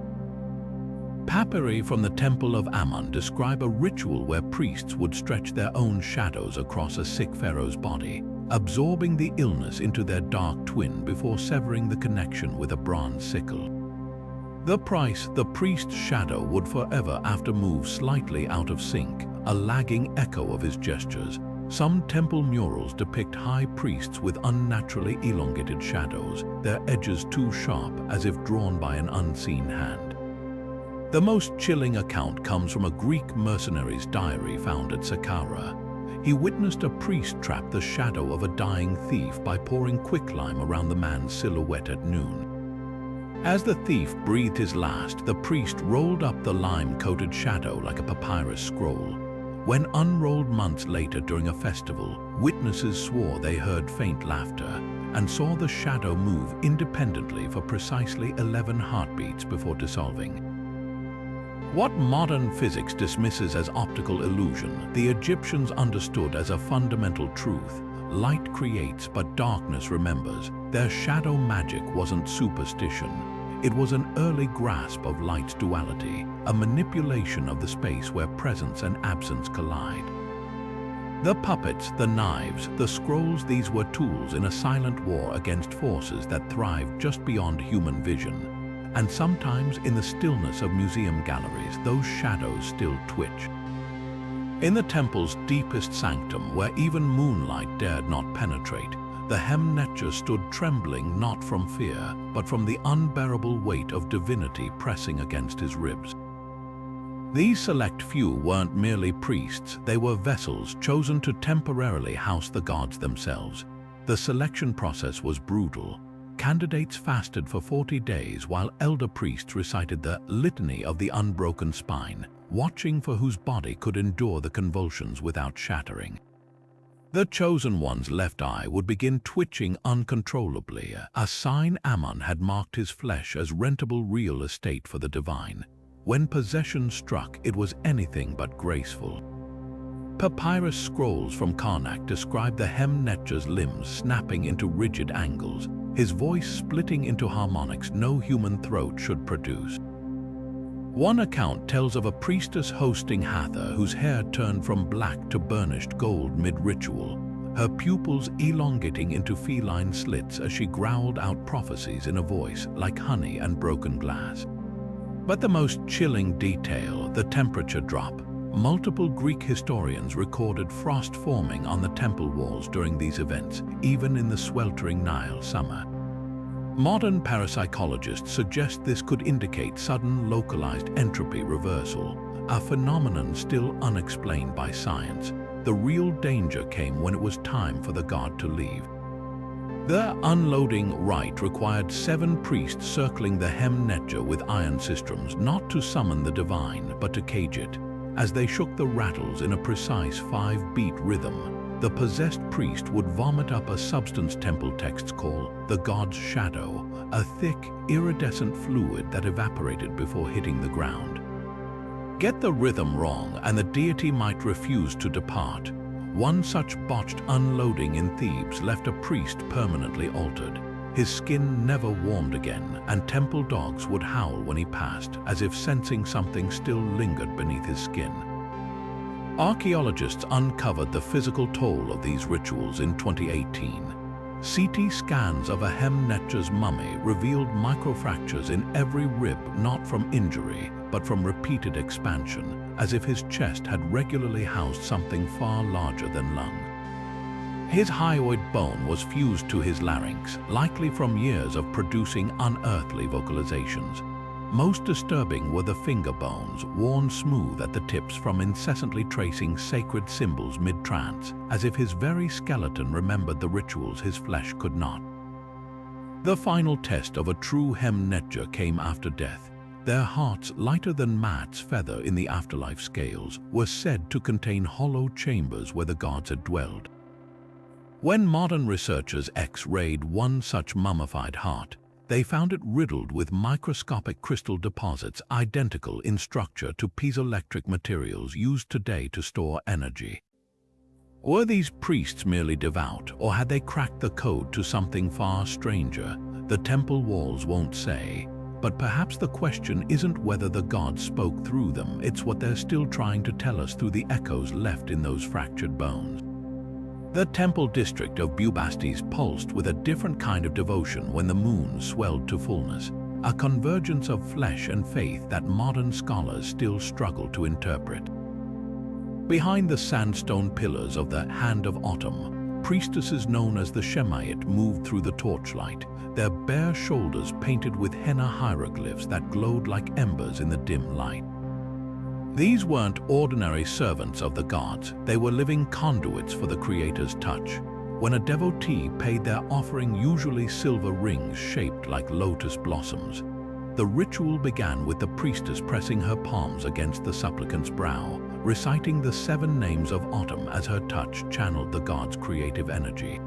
Papyri from the Temple of Ammon describe a ritual where priests would stretch their own shadows across a sick pharaoh's body, absorbing the illness into their dark twin before severing the connection with a bronze sickle. The price, the priest's shadow would forever have to move slightly out of sync, a lagging echo of his gestures. Some temple murals depict high priests with unnaturally elongated shadows, their edges too sharp as if drawn by an unseen hand. The most chilling account comes from a Greek mercenary's diary found at Saqqara. He witnessed a priest trap the shadow of a dying thief by pouring quicklime around the man's silhouette at noon. As the thief breathed his last, the priest rolled up the lime-coated shadow like a papyrus scroll. When unrolled months later during a festival, witnesses swore they heard faint laughter and saw the shadow move independently for precisely 11 heartbeats before dissolving. What modern physics dismisses as optical illusion, the Egyptians understood as a fundamental truth. Light creates, but darkness remembers. Their shadow magic wasn't superstition. It was an early grasp of light's duality, a manipulation of the space where presence and absence collide. The puppets, the knives, the scrolls, these were tools in a silent war against forces that thrived just beyond human vision. And sometimes in the stillness of museum galleries, those shadows still twitch. In the temple's deepest sanctum, where even moonlight dared not penetrate, the Hem-Netcher stood trembling not from fear, but from the unbearable weight of divinity pressing against his ribs. These select few weren't merely priests, they were vessels chosen to temporarily house the gods themselves. The selection process was brutal. Candidates fasted for 40 days while elder priests recited the Litany of the Unbroken Spine, watching for whose body could endure the convulsions without shattering. The chosen one's left eye would begin twitching uncontrollably, a sign Ammon had marked his flesh as rentable real estate for the divine. When possession struck, it was anything but graceful. Papyrus scrolls from Karnak describe the Hem-Netcher's limbs snapping into rigid angles, his voice splitting into harmonics no human throat should produce. One account tells of a priestess hosting Hathor whose hair turned from black to burnished gold mid-ritual, her pupils elongating into feline slits as she growled out prophecies in a voice like honey and broken glass. But the most chilling detail, the temperature drop. Multiple Greek historians recorded frost forming on the temple walls during these events, even in the sweltering Nile summer. Modern parapsychologists suggest this could indicate sudden localized entropy reversal, a phenomenon still unexplained by science. The real danger came when it was time for the god to leave. The unloading rite required 7 priests circling the hem-netja with iron sistrums, not to summon the divine, but to cage it. As they shook the rattles in a precise 5-beat rhythm, the possessed priest would vomit up a substance temple texts call the god's shadow, a thick, iridescent fluid that evaporated before hitting the ground. Get the rhythm wrong and the deity might refuse to depart. One such botched unloading in Thebes left a priest permanently altered. His skin never warmed again, and temple dogs would howl when he passed, as if sensing something still lingered beneath his skin. Archaeologists uncovered the physical toll of these rituals in 2018. CT scans of a hem-netja's mummy revealed microfractures in every rib, not from injury, but from repeated expansion, as if his chest had regularly housed something far larger than lung. His hyoid bone was fused to his larynx, likely from years of producing unearthly vocalizations. Most disturbing were the finger bones, worn smooth at the tips from incessantly tracing sacred symbols mid-trance, as if his very skeleton remembered the rituals his flesh could not. The final test of a true hem-netja came after death. Their hearts, lighter than Maat's feather in the afterlife scales, were said to contain hollow chambers where the gods had dwelled. When modern researchers X-rayed one such mummified heart, they found it riddled with microscopic crystal deposits identical in structure to piezoelectric materials used today to store energy. Were these priests merely devout, or had they cracked the code to something far stranger? The temple walls won't say, but perhaps the question isn't whether the gods spoke through them, it's what they're still trying to tell us through the echoes left in those fractured bones. The temple district of Bubastis pulsed with a different kind of devotion when the moon swelled to fullness, a convergence of flesh and faith that modern scholars still struggle to interpret. Behind the sandstone pillars of the Hand of Autumn, priestesses known as the Shemayit moved through the torchlight, their bare shoulders painted with henna hieroglyphs that glowed like embers in the dim light. These weren't ordinary servants of the gods, they were living conduits for the Creator's touch. When a devotee paid their offering, usually silver rings shaped like lotus blossoms, the ritual began with the priestess pressing her palms against the supplicant's brow, reciting the 7 names of autumn as her touch channeled the god's creative energy.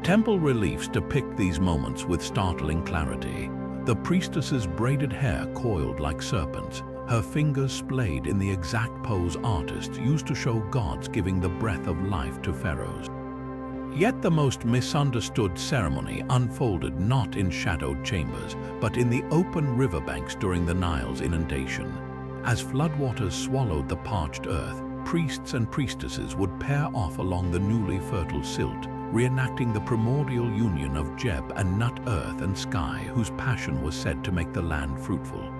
Temple reliefs depict these moments with startling clarity. The priestess's braided hair coiled like serpents, her fingers splayed in the exact pose artists used to show gods giving the breath of life to pharaohs. Yet the most misunderstood ceremony unfolded not in shadowed chambers, but in the open riverbanks during the Nile's inundation. As floodwaters swallowed the parched earth, priests and priestesses would pair off along the newly fertile silt, reenacting the primordial union of Jeb and Nut, earth and sky, whose passion was said to make the land fruitful.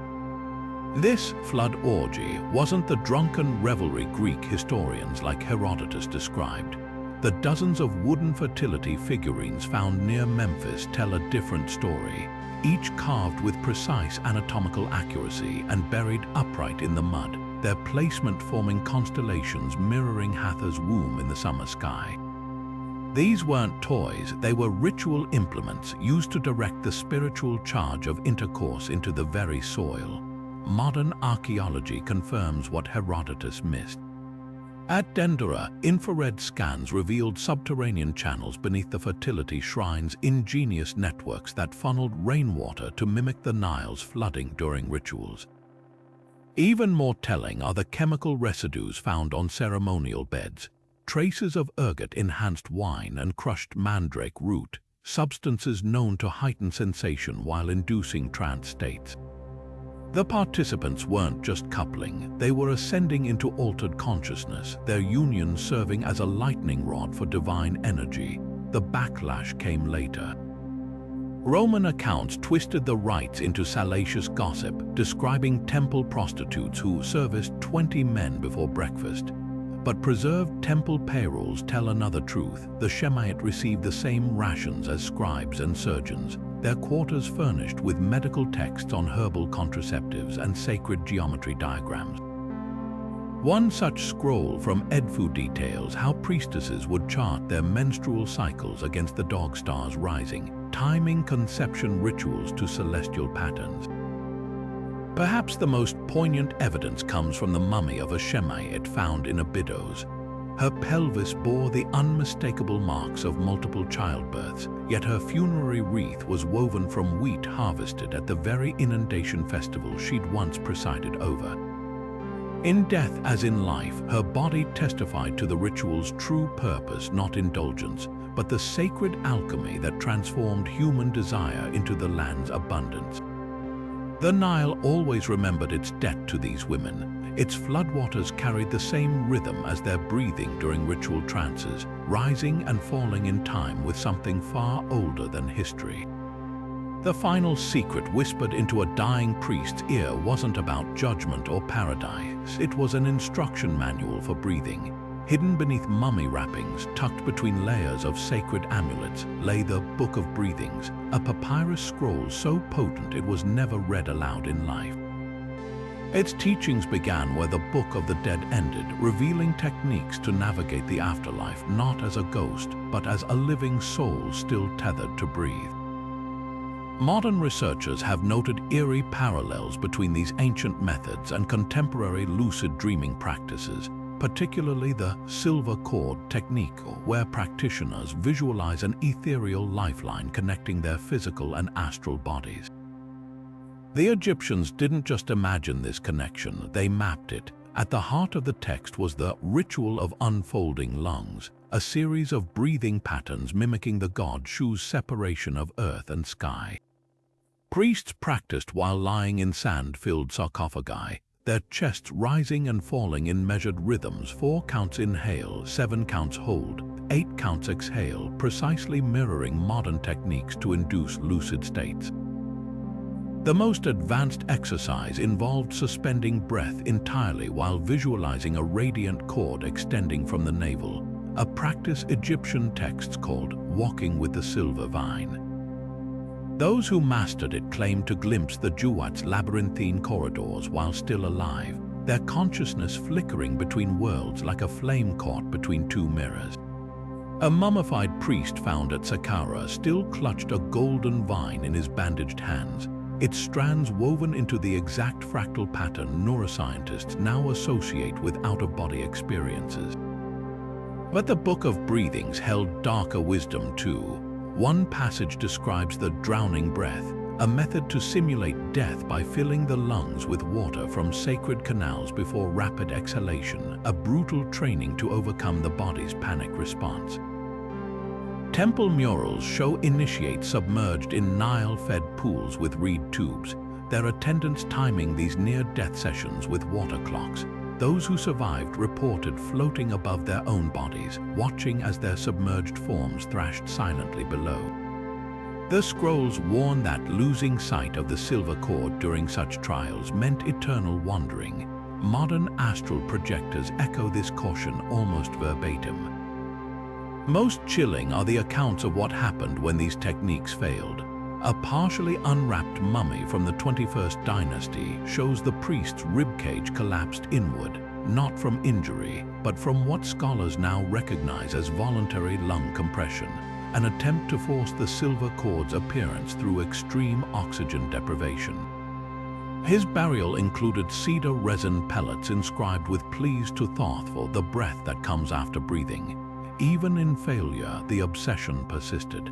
This flood orgy wasn't the drunken revelry Greek historians like Herodotus described. The dozens of wooden fertility figurines found near Memphis tell a different story, each carved with precise anatomical accuracy and buried upright in the mud, their placement forming constellations mirroring Hathor's womb in the summer sky. These weren't toys, they were ritual implements used to direct the spiritual charge of intercourse into the very soil. Modern archaeology confirms what Herodotus missed. At Dendera, infrared scans revealed subterranean channels beneath the fertility shrine's ingenious networks that funneled rainwater to mimic the Nile's flooding during rituals. Even more telling are the chemical residues found on ceremonial beds, traces of ergot-enhanced wine and crushed mandrake root, substances known to heighten sensation while inducing trance states. The participants weren't just coupling, they were ascending into altered consciousness, their union serving as a lightning rod for divine energy. The backlash came later. Roman accounts twisted the rites into salacious gossip, describing temple prostitutes who serviced 20 men before breakfast. But preserved temple payrolls tell another truth. The Shemite received the same rations as scribes and surgeons, their quarters furnished with medical texts on herbal contraceptives and sacred geometry diagrams. One such scroll from Edfu details how priestesses would chart their menstrual cycles against the dog stars rising, timing conception rituals to celestial patterns. Perhaps the most poignant evidence comes from the mummy of a Shemite found in Abydos. Her pelvis bore the unmistakable marks of multiple childbirths, yet her funerary wreath was woven from wheat harvested at the very inundation festival she'd once presided over. In death as in life, her body testified to the ritual's true purpose, not indulgence, but the sacred alchemy that transformed human desire into the land's abundance. The Nile always remembered its debt to these women. Its floodwaters carried the same rhythm as their breathing during ritual trances, rising and falling in time with something far older than history. The final secret whispered into a dying priest's ear wasn't about judgment or paradise. It was an instruction manual for breathing. Hidden beneath mummy wrappings, tucked between layers of sacred amulets, lay the Book of Breathings, a papyrus scroll so potent it was never read aloud in life. Its teachings began where the Book of the Dead ended, revealing techniques to navigate the afterlife not as a ghost, but as a living soul still tethered to breathe. Modern researchers have noted eerie parallels between these ancient methods and contemporary lucid dreaming practices, particularly the silver cord technique, where practitioners visualize an ethereal lifeline connecting their physical and astral bodies. The Egyptians didn't just imagine this connection, they mapped it. At the heart of the text was the ritual of unfolding lungs, a series of breathing patterns mimicking the god Shu's separation of earth and sky. Priests practiced while lying in sand-filled sarcophagi, their chests rising and falling in measured rhythms, 4 counts inhale, 7 counts hold, 8 counts exhale, precisely mirroring modern techniques to induce lucid states. The most advanced exercise involved suspending breath entirely while visualizing a radiant cord extending from the navel, a practice Egyptian texts called walking with the silver vine. Those who mastered it claimed to glimpse the Duat's labyrinthine corridors while still alive, their consciousness flickering between worlds like a flame caught between 2 mirrors. A mummified priest found at Saqqara still clutched a golden vine in his bandaged hands, its strands woven into the exact fractal pattern neuroscientists now associate with out-of-body experiences. But the Book of Breathings held darker wisdom too. One passage describes the drowning breath, a method to simulate death by filling the lungs with water from sacred canals before rapid exhalation, a brutal training to overcome the body's panic response. Temple murals show initiates submerged in Nile-fed pools with reed tubes, their attendants timing these near-death sessions with water clocks. Those who survived reported floating above their own bodies, watching as their submerged forms thrashed silently below. The scrolls warn that losing sight of the silver cord during such trials meant eternal wandering. Modern astral projectors echo this caution almost verbatim. Most chilling are the accounts of what happened when these techniques failed. A partially unwrapped mummy from the 21st dynasty shows the priest's ribcage collapsed inward, not from injury, but from what scholars now recognize as voluntary lung compression, an attempt to force the silver cord's appearance through extreme oxygen deprivation. His burial included cedar resin pellets inscribed with pleas to Thoth, the breath that comes after breathing. Even in failure, the obsession persisted.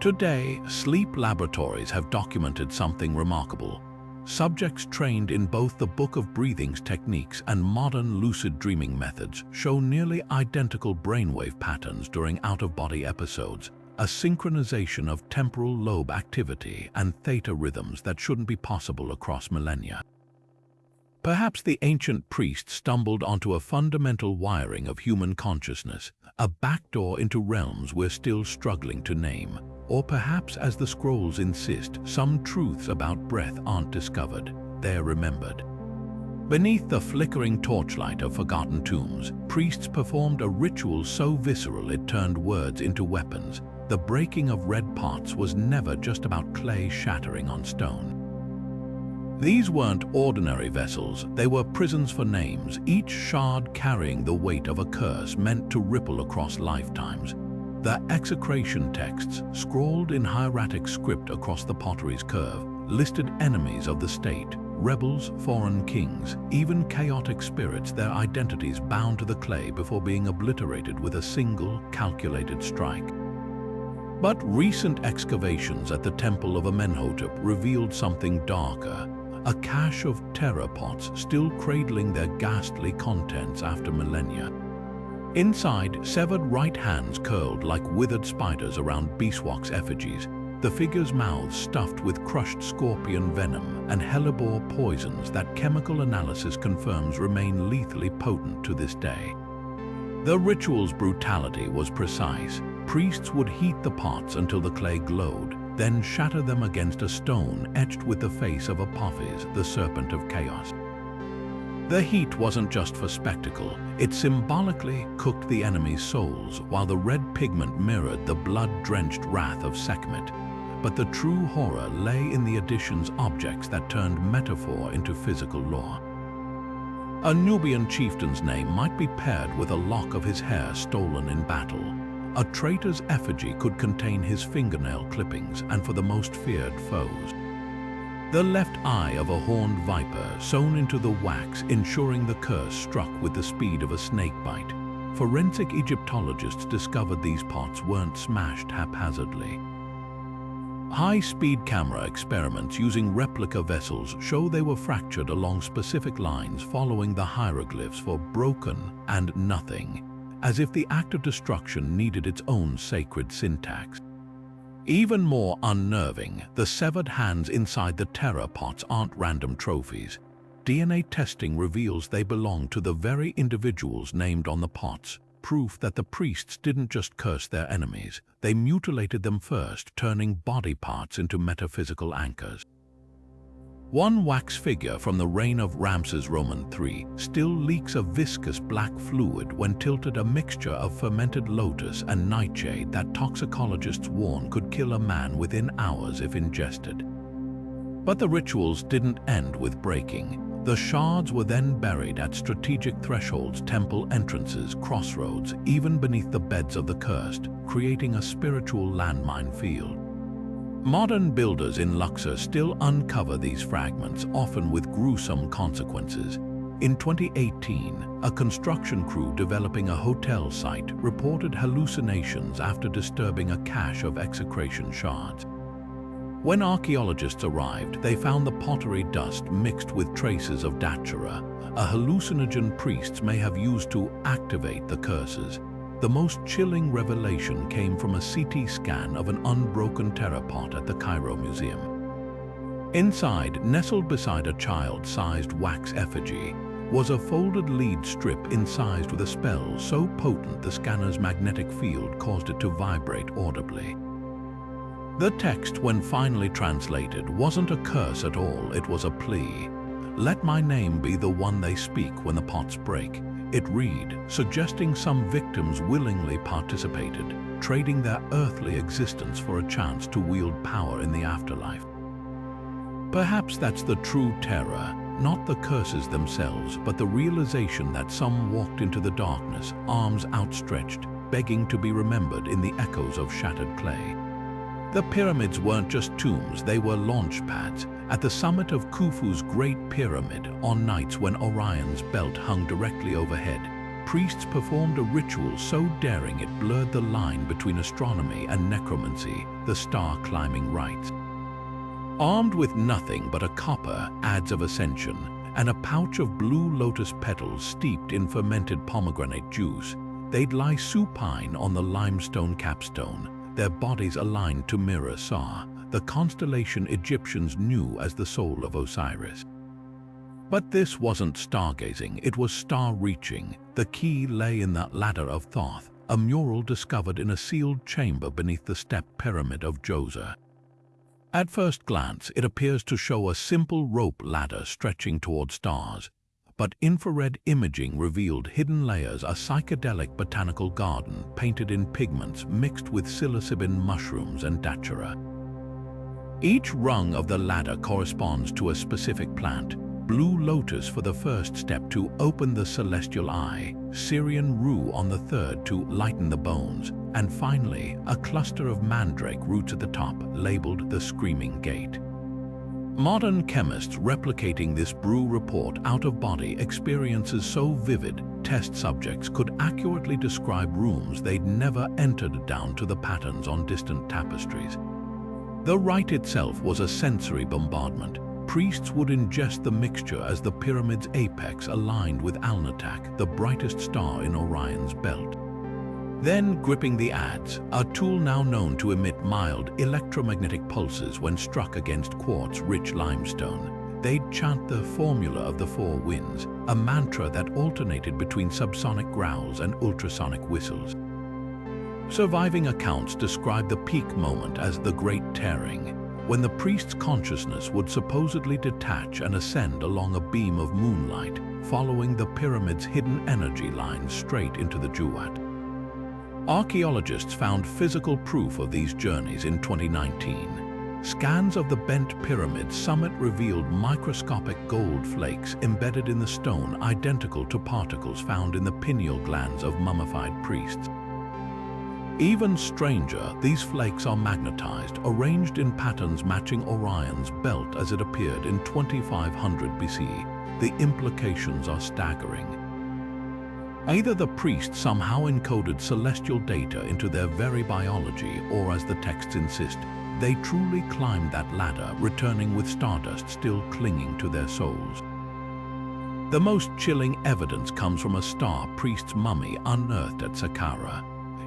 Today, sleep laboratories have documented something remarkable. Subjects trained in both the Book of Breathings techniques and modern lucid dreaming methods show nearly identical brainwave patterns during out-of-body episodes, a synchronization of temporal lobe activity and theta rhythms that shouldn't be possible across millennia. Perhaps the ancient priest stumbled onto a fundamental wiring of human consciousness, a backdoor into realms we're still struggling to name. Or perhaps, as the scrolls insist, some truths about breath aren't discovered, they're remembered. Beneath the flickering torchlight of forgotten tombs, priests performed a ritual so visceral it turned words into weapons. The breaking of red pots was never just about clay shattering on stone. These weren't ordinary vessels, they were prisons for names, each shard carrying the weight of a curse meant to ripple across lifetimes. The execration texts, scrawled in hieratic script across the pottery's curve, listed enemies of the state, rebels, foreign kings, even chaotic spirits, their identities bound to the clay before being obliterated with a single, calculated strike. But recent excavations at the temple of Amenhotep revealed something darker, a cache of terror pots still cradling their ghastly contents after millennia. Inside, severed right hands curled like withered spiders around Beeswax effigies, the figures' mouths stuffed with crushed scorpion venom and hellebore poisons that chemical analysis confirms remain lethally potent to this day. The ritual's brutality was precise. Priests would heat the pots until the clay glowed, then shatter them against a stone etched with the face of Apophis, the serpent of chaos. The heat wasn't just for spectacle, it symbolically cooked the enemy's souls, while the red pigment mirrored the blood-drenched wrath of Sekhmet. But the true horror lay in the addition's objects that turned metaphor into physical law. A Nubian chieftain's name might be paired with a lock of his hair stolen in battle. A traitor's effigy could contain his fingernail clippings, and for the most feared foes. The left eye of a horned viper sewn into the wax, ensuring the curse struck with the speed of a snakebite. Forensic Egyptologists discovered these pots weren't smashed haphazardly. High-speed camera experiments using replica vessels show they were fractured along specific lines following the hieroglyphs for broken and nothing, as if the act of destruction needed its own sacred syntax. Even more unnerving, the severed hands inside the terror pots aren't random trophies. DNA testing reveals they belong to the very individuals named on the pots, proof that the priests didn't just curse their enemies, they mutilated them first, turning body parts into metaphysical anchors. One wax figure from the reign of Ramses III still leaks a viscous black fluid when tilted, a mixture of fermented lotus and nightshade that toxicologists warn could kill a man within hours if ingested. But the rituals didn't end with breaking. The shards were then buried at strategic thresholds, temple entrances, crossroads, even beneath the beds of the cursed, creating a spiritual landmine field. Modern builders in Luxor still uncover these fragments, often with gruesome consequences. In 2018, a construction crew developing a hotel site reported hallucinations after disturbing a cache of execration shards. When archaeologists arrived, they found the pottery dust mixed with traces of datura, a hallucinogen priests may have used to activate the curses. The most chilling revelation came from a CT scan of an unbroken terror pot at the Cairo Museum. Inside, nestled beside a child-sized wax effigy, was a folded lead strip incised with a spell so potent the scanner's magnetic field caused it to vibrate audibly. The text, when finally translated, wasn't a curse at all, it was a plea. "Let my name be the one they speak when the pots break." It read, suggesting some victims willingly participated, trading their earthly existence for a chance to wield power in the afterlife. Perhaps that's the true terror, not the curses themselves, but the realization that some walked into the darkness, arms outstretched, begging to be remembered in the echoes of shattered clay. The pyramids weren't just tombs, they were launch pads. At the summit of Khufu's Great Pyramid, on nights when Orion's belt hung directly overhead, priests performed a ritual so daring it blurred the line between astronomy and necromancy, the star-climbing rites. Armed with nothing but a copper adze of ascension and a pouch of blue lotus petals steeped in fermented pomegranate juice, they'd lie supine on the limestone capstone, their bodies aligned to mirror Sa, the constellation Egyptians knew as the soul of Osiris. But this wasn't stargazing, it was star-reaching. The key lay in that ladder of Thoth, a mural discovered in a sealed chamber beneath the step pyramid of Djoser. At first glance, it appears to show a simple rope ladder stretching toward stars, but infrared imaging revealed hidden layers, a psychedelic botanical garden painted in pigments mixed with psilocybin mushrooms and datura. Each rung of the ladder corresponds to a specific plant: blue lotus for the first step to open the celestial eye, Syrian rue on the third to lighten the bones, and finally, a cluster of mandrake roots at the top, labeled the Screaming Gate. Modern chemists replicating this brew report out-of-body experiences so vivid, test subjects could accurately describe rooms they'd never entered down to the patterns on distant tapestries. The rite itself was a sensory bombardment. Priests would ingest the mixture as the pyramid's apex aligned with Alnitak, the brightest star in Orion's belt. Then, gripping the adze, a tool now known to emit mild electromagnetic pulses when struck against quartz-rich limestone, they'd chant the formula of the four winds, a mantra that alternated between subsonic growls and ultrasonic whistles. Surviving accounts describe the peak moment as the Great Tearing, when the priest's consciousness would supposedly detach and ascend along a beam of moonlight, following the pyramid's hidden energy lines straight into the Jewat. Archaeologists found physical proof of these journeys in 2019. Scans of the bent pyramid's summit revealed microscopic gold flakes embedded in the stone identical to particles found in the pineal glands of mummified priests. Even stranger, these flakes are magnetized, arranged in patterns matching Orion's belt as it appeared in 2500 BC. The implications are staggering. Either the priests somehow encoded celestial data into their very biology, or as the texts insist, they truly climbed that ladder, returning with stardust still clinging to their souls. The most chilling evidence comes from a star priest's mummy unearthed at Saqqara.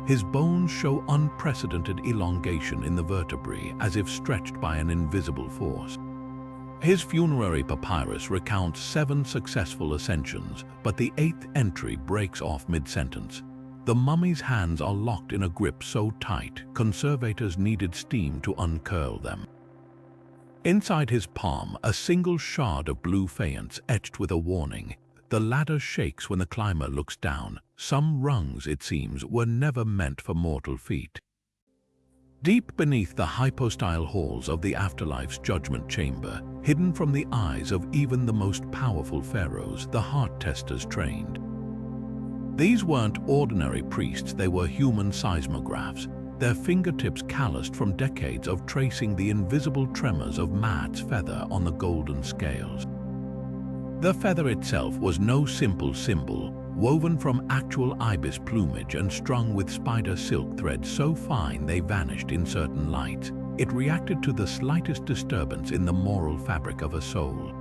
His bones show unprecedented elongation in the vertebrae, as if stretched by an invisible force. His funerary papyrus recounts 7 successful ascensions, but the 8th entry breaks off mid-sentence. The mummy's hands are locked in a grip so tight, conservators needed steam to uncurl them. Inside his palm, a single shard of blue faience etched with a warning. The ladder shakes when the climber looks down. Some rungs, it seems, were never meant for mortal feet. Deep beneath the hypostyle halls of the afterlife's judgment chamber, hidden from the eyes of even the most powerful pharaohs, the heart testers trained. These weren't ordinary priests, they were human seismographs, their fingertips calloused from decades of tracing the invisible tremors of Maat's feather on the golden scales. The feather itself was no simple symbol, woven from actual ibis plumage and strung with spider silk threads so fine they vanished in certain lights. It reacted to the slightest disturbance in the moral fabric of a soul.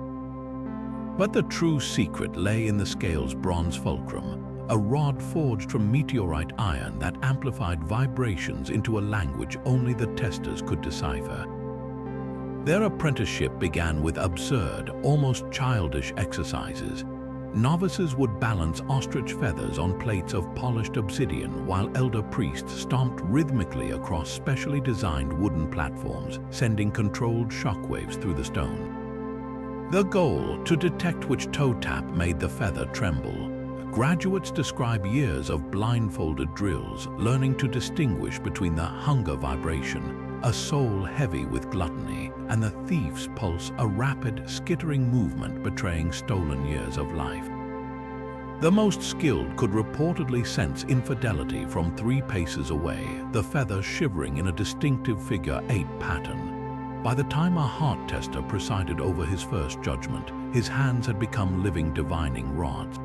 But the true secret lay in the scale's bronze fulcrum, a rod forged from meteorite iron that amplified vibrations into a language only the testers could decipher. Their apprenticeship began with absurd, almost childish exercises. Novices would balance ostrich feathers on plates of polished obsidian, while elder priests stomped rhythmically across specially designed wooden platforms, sending controlled shockwaves through the stone. The goal: to detect which toe tap made the feather tremble. Graduates describe years of blindfolded drills, learning to distinguish between the hunger vibration, a soul heavy with gluttony, and the thief's pulse, a rapid, skittering movement betraying stolen years of life. The most skilled could reportedly sense infidelity from 3 paces away, the feather shivering in a distinctive figure 8 pattern. By the time a heart tester presided over his first judgment, his hands had become living divining rods.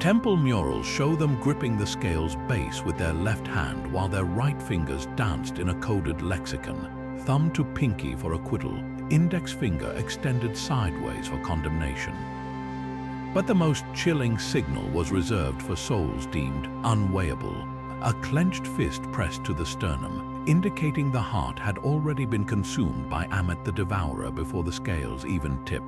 Temple murals show them gripping the scale's base with their left hand while their right fingers danced in a coded lexicon, thumb to pinky for acquittal, index finger extended sideways for condemnation. But the most chilling signal was reserved for souls deemed unweighable, a clenched fist pressed to the sternum, indicating the heart had already been consumed by Ammit the Devourer before the scales even tipped.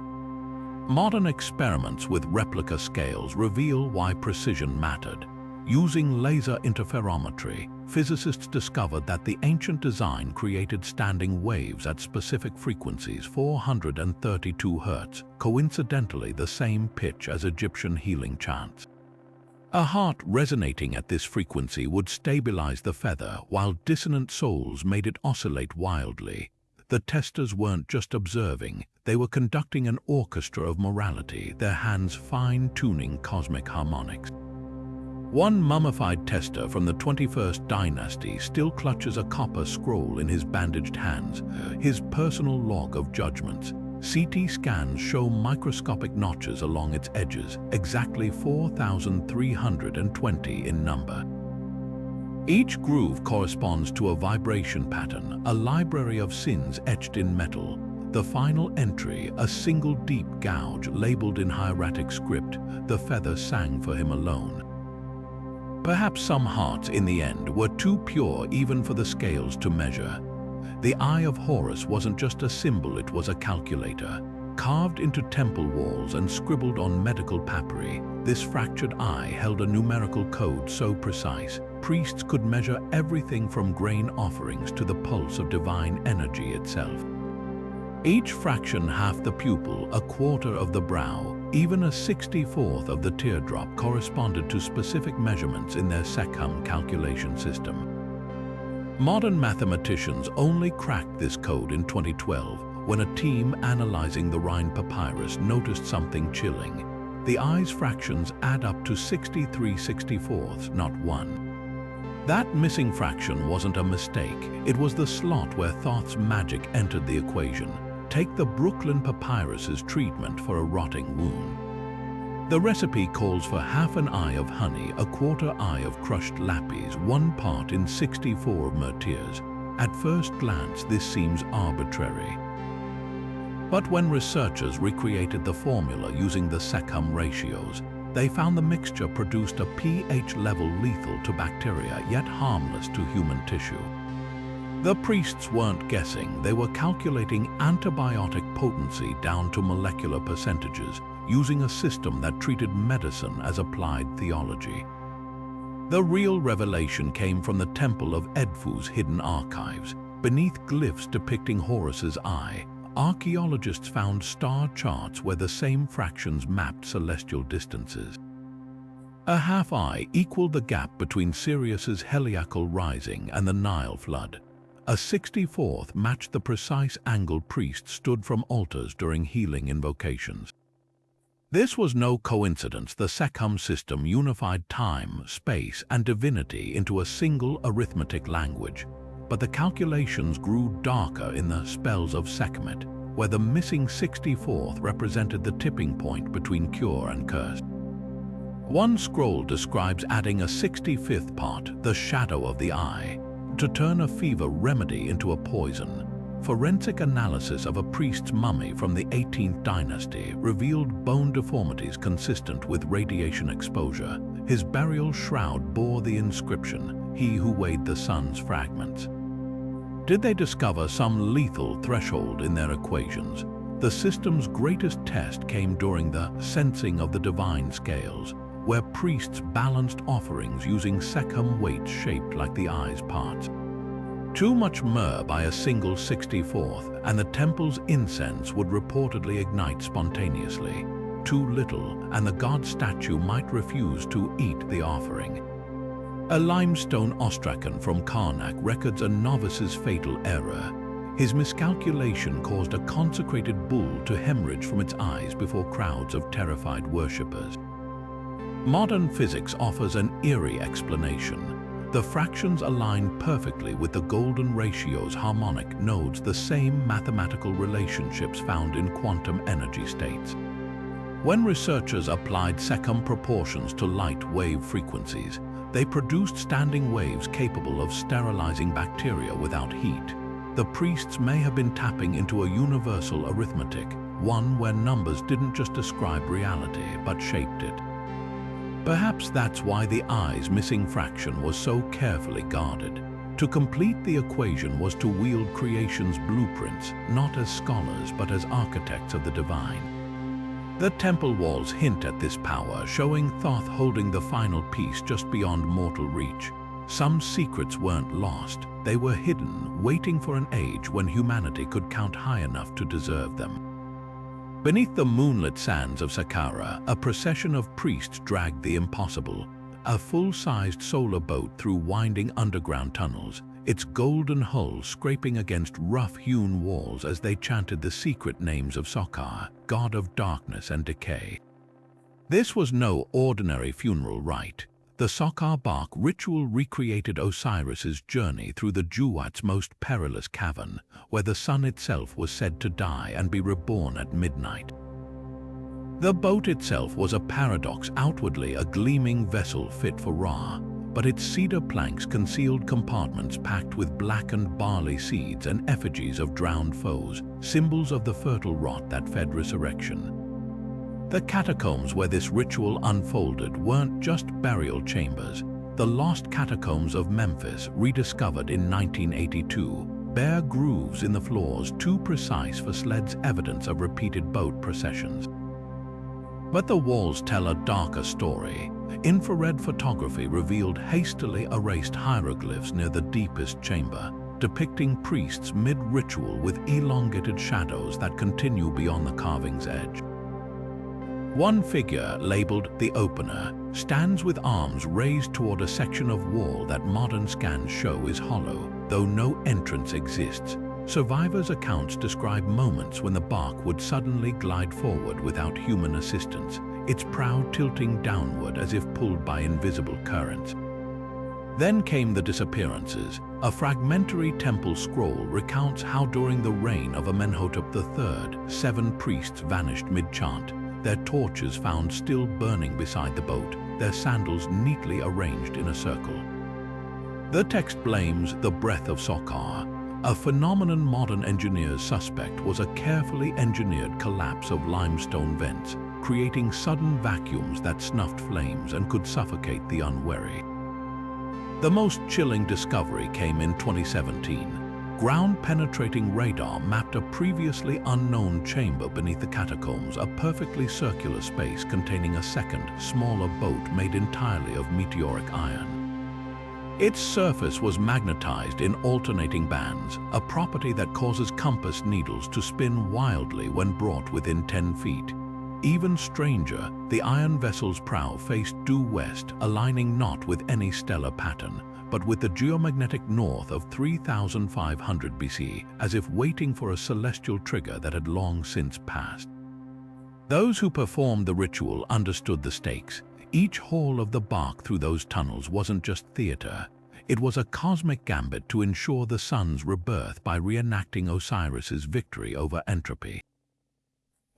Modern experiments with replica scales reveal why precision mattered. Using laser interferometry, physicists discovered that the ancient design created standing waves at specific frequencies, 432 Hz, coincidentally the same pitch as Egyptian healing chants. A heart resonating at this frequency would stabilize the feather, while dissonant souls made it oscillate wildly. The testers weren't just observing, they were conducting an orchestra of morality, their hands fine-tuning cosmic harmonics. One mummified tester from the 21st dynasty still clutches a copper scroll in his bandaged hands, his personal log of judgments. CT scans show microscopic notches along its edges, exactly 4,320 in number. Each groove corresponds to a vibration pattern, a library of sins etched in metal. The final entry, a single deep gouge labeled in hieratic script, the feather sang for him alone. Perhaps some hearts in the end were too pure even for the scales to measure. The Eye of Horus wasn't just a symbol, it was a calculator. Carved into temple walls and scribbled on medical papyri, this fractured eye held a numerical code so precise, priests could measure everything from grain offerings to the pulse of divine energy itself. Each fraction half the pupil, a quarter of the brow, even a 64th of the teardrop corresponded to specific measurements in their Seckham calculation system. Modern mathematicians only cracked this code in 2012 when a team analyzing the Rhine papyrus noticed something chilling. The eye's fractions add up to 63/64, not 1. That missing fraction wasn't a mistake, it was the slot where Thoth's magic entered the equation. Take the Brooklyn papyrus's treatment for a rotting wound. The recipe calls for half an eye of honey, a quarter eye of crushed lapis, 1 part in 64 myrtires. At first glance, this seems arbitrary. But when researchers recreated the formula using the Seckham ratios, they found the mixture produced a pH level lethal to bacteria, yet harmless to human tissue. The priests weren't guessing, they were calculating antibiotic potency down to molecular percentages, using a system that treated medicine as applied theology. The real revelation came from the temple of Edfu's hidden archives. Beneath glyphs depicting Horus's eye, archaeologists found star charts where the same fractions mapped celestial distances. A half eye equaled the gap between Sirius's heliacal rising and the Nile flood. A 64th matched the precise angle priests stood from altars during healing invocations. This was no coincidence. The Seckham system unified time, space, and divinity into a single arithmetic language. But the calculations grew darker in the spells of Sekhmet, where the missing 64th represented the tipping point between cure and curse. One scroll describes adding a 65th part, the shadow of the eye, to turn a fever remedy into a poison. Forensic analysis of a priest's mummy from the 18th dynasty revealed bone deformities consistent with radiation exposure. His burial shroud bore the inscription, "He who weighed the sun's fragments." Did they discover some lethal threshold in their equations? The system's greatest test came during the sensing of the divine scales, where priests balanced offerings using Seckham weights shaped like the eye's parts. Too much myrrh by a single 64th, and the temple's incense would reportedly ignite spontaneously. Too little, and the god statue might refuse to eat the offering. A limestone ostracon from Karnak records a novice's fatal error. His miscalculation caused a consecrated bull to hemorrhage from its eyes before crowds of terrified worshippers. Modern physics offers an eerie explanation. The fractions align perfectly with the golden ratio's harmonic nodes, the same mathematical relationships found in quantum energy states. When researchers applied Seckham proportions to light wave frequencies, they produced standing waves capable of sterilizing bacteria without heat. The priests may have been tapping into a universal arithmetic, one where numbers didn't just describe reality but shaped it. Perhaps that's why the eye's missing fraction was so carefully guarded. To complete the equation was to wield creation's blueprints, not as scholars but as architects of the divine. The temple walls hint at this power, showing Thoth holding the final piece just beyond mortal reach. Some secrets weren't lost, they were hidden, waiting for an age when humanity could count high enough to deserve them. Beneath the moonlit sands of Saqqara, a procession of priests dragged the impossible, a full-sized solar boat through winding underground tunnels, its golden hull scraping against rough-hewn walls as they chanted the secret names of Sokar, god of darkness and decay. This was no ordinary funeral rite. The Sokar bark ritual recreated Osiris's journey through the Duat's most perilous cavern, where the sun itself was said to die and be reborn at midnight. The boat itself was a paradox, outwardly a gleaming vessel fit for Ra, but its cedar planks concealed compartments packed with blackened barley seeds and effigies of drowned foes, symbols of the fertile rot that fed resurrection. The catacombs where this ritual unfolded weren't just burial chambers. The lost catacombs of Memphis, rediscovered in 1982, bear grooves in the floors too precise for Sled's evidence of repeated boat processions. But the walls tell a darker story. Infrared photography revealed hastily erased hieroglyphs near the deepest chamber, depicting priests mid-ritual with elongated shadows that continue beyond the carving's edge. One figure, labeled the Opener, stands with arms raised toward a section of wall that modern scans show is hollow, though no entrance exists. Survivors' accounts describe moments when the bark would suddenly glide forward without human assistance, its prow tilting downward as if pulled by invisible currents. Then came the disappearances. A fragmentary temple scroll recounts how during the reign of Amenhotep III, 7 priests vanished mid-chant, their torches found still burning beside the boat, their sandals neatly arranged in a circle. The text blames the breath of Sokar, a phenomenon modern engineers suspect was a carefully engineered collapse of limestone vents, creating sudden vacuums that snuffed flames and could suffocate the unwary. The most chilling discovery came in 2017. Ground-penetrating radar mapped a previously unknown chamber beneath the catacombs, a perfectly circular space containing a second, smaller boat made entirely of meteoric iron. Its surface was magnetized in alternating bands, a property that causes compass needles to spin wildly when brought within 10 feet. Even stranger, the iron vessel's prow faced due west, aligning not with any stellar pattern, but with the geomagnetic north of 3,500 BC, as if waiting for a celestial trigger that had long since passed. Those who performed the ritual understood the stakes. Each haul of the bark through those tunnels wasn't just theater. It was a cosmic gambit to ensure the sun's rebirth by reenacting Osiris's victory over entropy.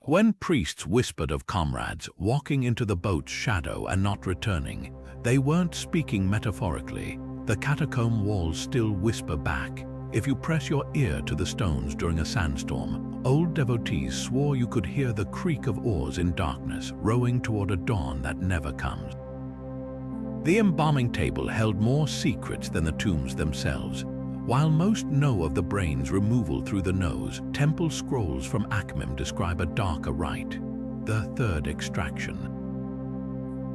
When priests whispered of comrades walking into the boat's shadow and not returning, they weren't speaking metaphorically. The catacomb walls still whisper back. If you press your ear to the stones during a sandstorm, old devotees swore you could hear the creak of oars in darkness, rowing toward a dawn that never comes. The embalming table held more secrets than the tombs themselves. While most know of the brain's removal through the nose, temple scrolls from Akhmim describe a darker rite, the third extraction.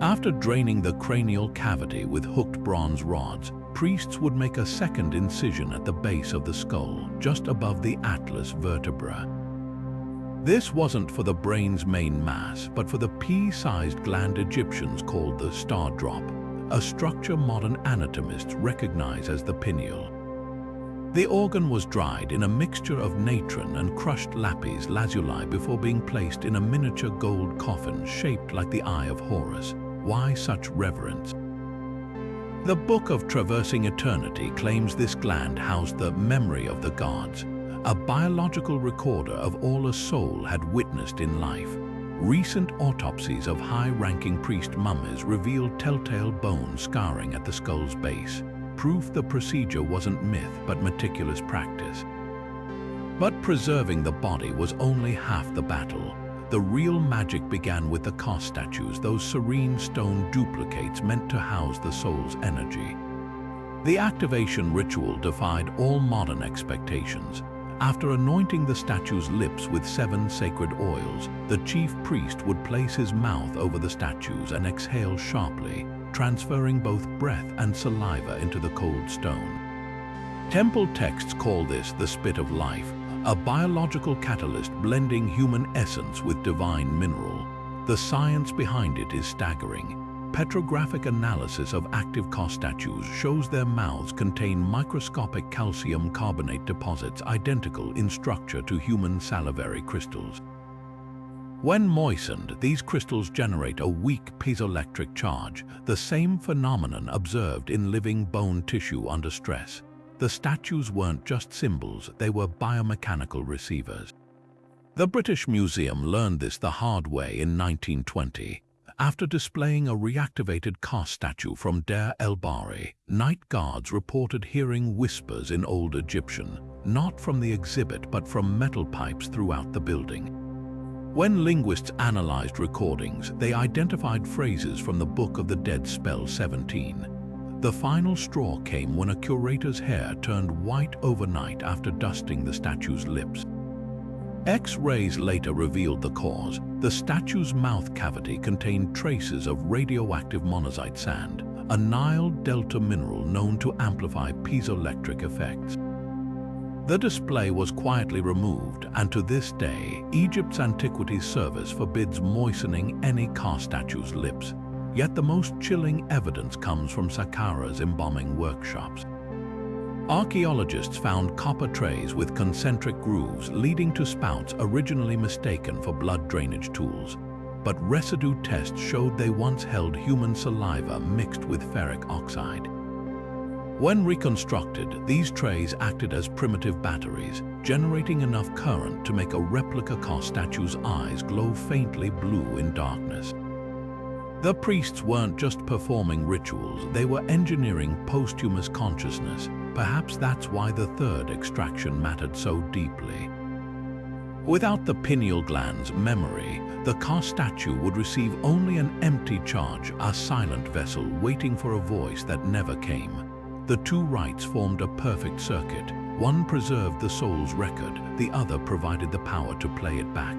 After draining the cranial cavity with hooked bronze rods, priests would make a second incision at the base of the skull, just above the atlas vertebra. This wasn't for the brain's main mass, but for the pea-sized gland Egyptians called the star drop, a structure modern anatomists recognize as the pineal. The organ was dried in a mixture of natron and crushed lapis lazuli before being placed in a miniature gold coffin shaped like the Eye of Horus. Why such reverence? The Book of Traversing Eternity claims this gland housed the memory of the gods, a biological recorder of all a soul had witnessed in life. Recent autopsies of high-ranking priest mummies revealed telltale bone scarring at the skull's base, proof the procedure wasn't myth but meticulous practice. But preserving the body was only half the battle. The real magic began with the Kos statues, those serene stone duplicates meant to house the soul's energy. The activation ritual defied all modern expectations. After anointing the statue's lips with 7 sacred oils, the chief priest would place his mouth over the statues and exhale sharply, transferring both breath and saliva into the cold stone. Temple texts call this the spit of life, a biological catalyst blending human essence with divine mineral. The science behind it is staggering. Petrographic analysis of active Ka statues shows their mouths contain microscopic calcium carbonate deposits identical in structure to human salivary crystals. When moistened, these crystals generate a weak piezoelectric charge, the same phenomenon observed in living bone tissue under stress. The statues weren't just symbols, they were biomechanical receivers. The British Museum learned this the hard way in 1920. After displaying a reactivated Ka statue from Deir el-Bahari, night guards reported hearing whispers in Old Egyptian, not from the exhibit but from metal pipes throughout the building. When linguists analyzed recordings, they identified phrases from the Book of the Dead spell 17. The final straw came when a curator's hair turned white overnight after dusting the statue's lips. X-rays later revealed the cause. The statue's mouth cavity contained traces of radioactive monazite sand, a Nile delta mineral known to amplify piezoelectric effects. The display was quietly removed, and to this day, Egypt's Antiquities Service forbids moistening any Ka statue's lips. Yet the most chilling evidence comes from Saqqara's embalming workshops. Archaeologists found copper trays with concentric grooves leading to spouts originally mistaken for blood drainage tools. But residue tests showed they once held human saliva mixed with ferric oxide. When reconstructed, these trays acted as primitive batteries, generating enough current to make a replica Ka statue's eyes glow faintly blue in darkness. The priests weren't just performing rituals, they were engineering posthumous consciousness. Perhaps that's why the third extraction mattered so deeply. Without the pineal gland's memory, the Ka statue would receive only an empty charge, a silent vessel waiting for a voice that never came. The two rites formed a perfect circuit. One preserved the soul's record, the other provided the power to play it back.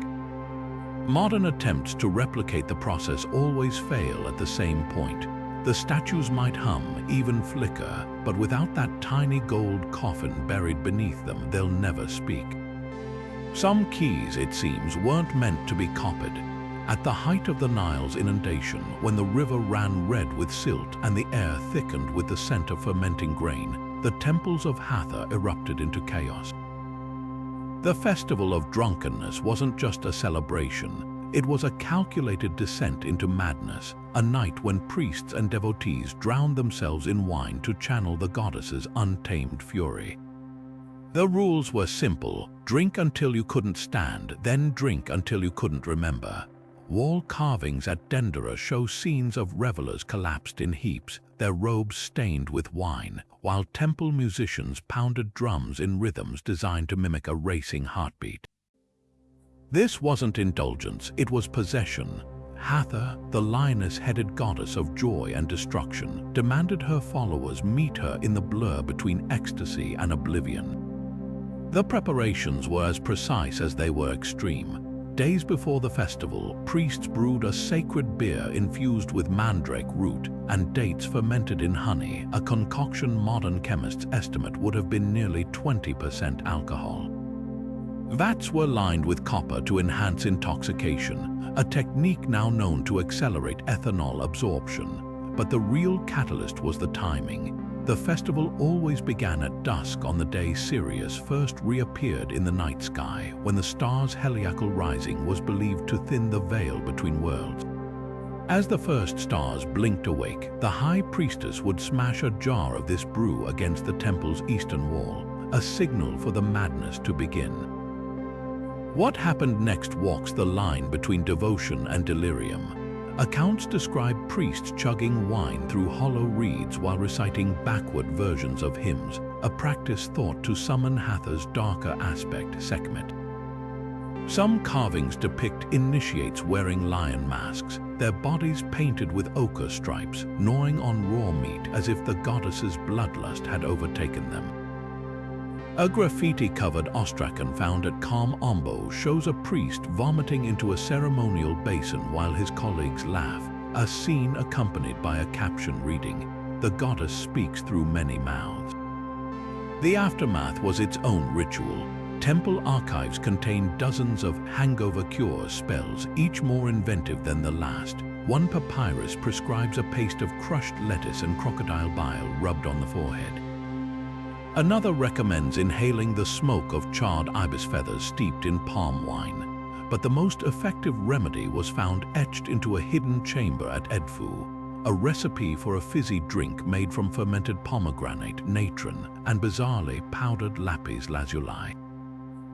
Modern attempts to replicate the process always fail at the same point. The statues might hum, even flicker, but without that tiny gold coffin buried beneath them, they'll never speak. Some keys, it seems, weren't meant to be copied. At the height of the Nile's inundation, when the river ran red with silt and the air thickened with the scent of fermenting grain, the temples of Hathor erupted into chaos. The festival of drunkenness wasn't just a celebration. It was a calculated descent into madness, a night when priests and devotees drowned themselves in wine to channel the goddess's untamed fury. The rules were simple: drink until you couldn't stand, then drink until you couldn't remember. Wall carvings at Dendera show scenes of revelers collapsed in heaps, their robes stained with wine, while temple musicians pounded drums in rhythms designed to mimic a racing heartbeat. This wasn't indulgence, it was possession. Hathor, the lioness-headed goddess of joy and destruction, demanded her followers meet her in the blur between ecstasy and oblivion. The preparations were as precise as they were extreme. Days before the festival, priests brewed a sacred beer infused with mandrake root and dates fermented in honey, a concoction modern chemists estimate would have been nearly 20% alcohol. Vats were lined with copper to enhance intoxication, a technique now known to accelerate ethanol absorption. But the real catalyst was the timing. The festival always began at dusk on the day Sirius first reappeared in the night sky, when the star's heliacal rising was believed to thin the veil between worlds. As the first stars blinked awake, the high priestess would smash a jar of this brew against the temple's eastern wall, a signal for the madness to begin. What happened next walks the line between devotion and delirium. Accounts describe priests chugging wine through hollow reeds while reciting backward versions of hymns, a practice thought to summon Hathor's darker aspect, Sekhmet. Some carvings depict initiates wearing lion masks, their bodies painted with ochre stripes, gnawing on raw meat as if the goddess's bloodlust had overtaken them. A graffiti-covered ostracon found at Calm Ombo shows a priest vomiting into a ceremonial basin while his colleagues laugh, a scene accompanied by a caption reading, "The goddess speaks through many mouths." The aftermath was its own ritual. Temple archives contain dozens of hangover cure spells, each more inventive than the last. One papyrus prescribes a paste of crushed lettuce and crocodile bile rubbed on the forehead. Another recommends inhaling the smoke of charred ibis feathers steeped in palm wine. But the most effective remedy was found etched into a hidden chamber at Edfu, a recipe for a fizzy drink made from fermented pomegranate, natron, and bizarrely powdered lapis lazuli.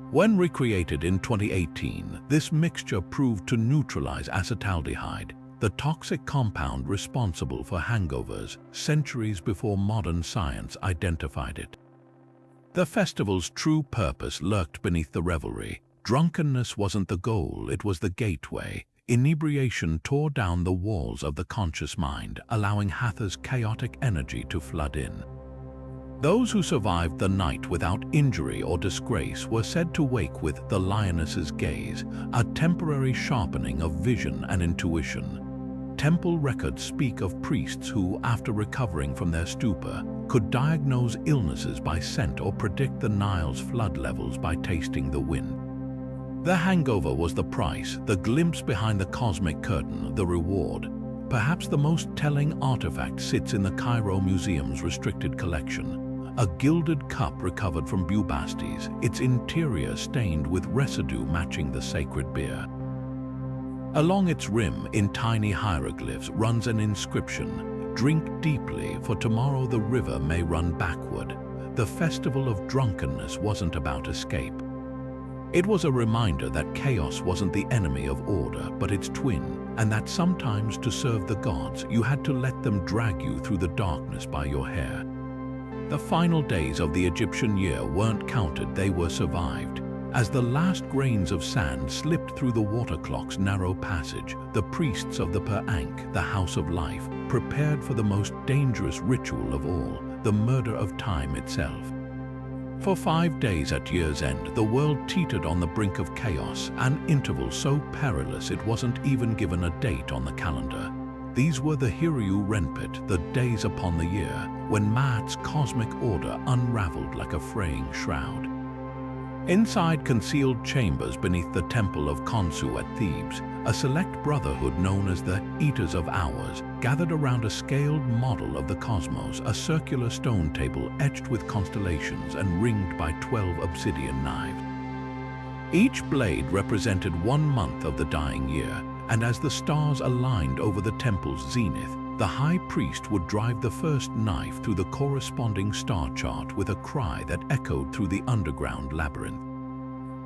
When recreated in 2018, this mixture proved to neutralize acetaldehyde, the toxic compound responsible for hangovers, centuries before modern science identified it. The festival's true purpose lurked beneath the revelry. Drunkenness wasn't the goal, it was the gateway. Inebriation tore down the walls of the conscious mind, allowing Hatha's chaotic energy to flood in. Those who survived the night without injury or disgrace were said to wake with the lioness's gaze, a temporary sharpening of vision and intuition. Temple records speak of priests who, after recovering from their stupor, could diagnose illnesses by scent or predict the Nile's flood levels by tasting the wind. The hangover was the price, the glimpse behind the cosmic curtain, the reward. Perhaps the most telling artifact sits in the Cairo Museum's restricted collection. A gilded cup recovered from Bubastes, its interior stained with residue matching the sacred beer. Along its rim, in tiny hieroglyphs, runs an inscription, "Drink deeply, for tomorrow the river may run backward." The festival of drunkenness wasn't about escape. It was a reminder that chaos wasn't the enemy of order, but its twin, and that sometimes to serve the gods, you had to let them drag you through the darkness by your hair. The final days of the Egyptian year weren't counted, they were survived. As the last grains of sand slipped through the water clock's narrow passage, the priests of the Per-Ankh, the House of Life, prepared for the most dangerous ritual of all, the murder of time itself. For 5 days at year's end, the world teetered on the brink of chaos, an interval so perilous it wasn't even given a date on the calendar. These were the Hiryu Renpit, the days upon the year, when Maat's cosmic order unraveled like a fraying shroud. Inside concealed chambers beneath the temple of Khonsu at Thebes, a select brotherhood known as the Eaters of Hours gathered around a scaled model of the cosmos, a circular stone table etched with constellations and ringed by 12 obsidian knives. Each blade represented 1 month of the dying year, and as the stars aligned over the temple's zenith, the high priest would drive the first knife through the corresponding star chart with a cry that echoed through the underground labyrinth.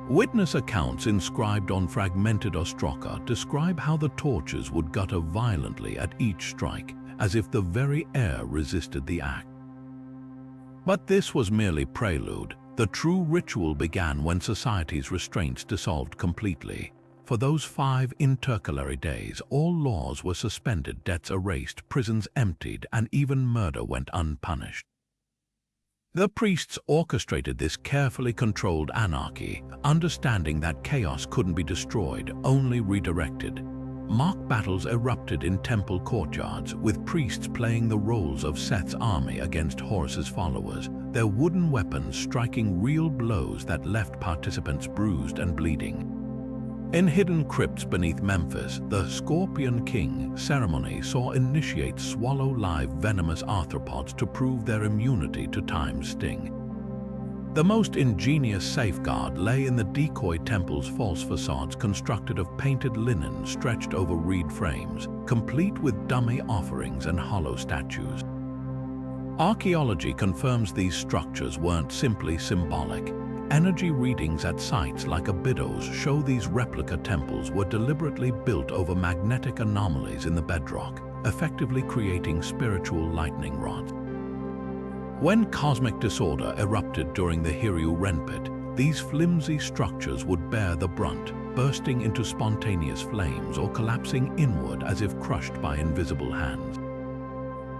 Witness accounts inscribed on fragmented ostraca describe how the torches would gutter violently at each strike, as if the very air resisted the act. But this was merely prelude. The true ritual began when society's restraints dissolved completely. For those 5 intercalary days, all laws were suspended, debts erased, prisons emptied, and even murder went unpunished. The priests orchestrated this carefully controlled anarchy, understanding that chaos couldn't be destroyed, only redirected. Mock battles erupted in temple courtyards, with priests playing the roles of Seth's army against Horus's followers, their wooden weapons striking real blows that left participants bruised and bleeding. In hidden crypts beneath Memphis, the Scorpion King ceremony saw initiates swallow live venomous arthropods to prove their immunity to time's sting. The most ingenious safeguard lay in the Decode temple's false facades constructed of painted linen stretched over reed frames, complete with dummy offerings and hollow statues. Archaeology confirms these structures weren't simply symbolic. Energy readings at sites like Abydos show these replica temples were deliberately built over magnetic anomalies in the bedrock, effectively creating spiritual lightning rods. When cosmic disorder erupted during the Hiryu Renpit, these flimsy structures would bear the brunt, bursting into spontaneous flames or collapsing inward as if crushed by invisible hands.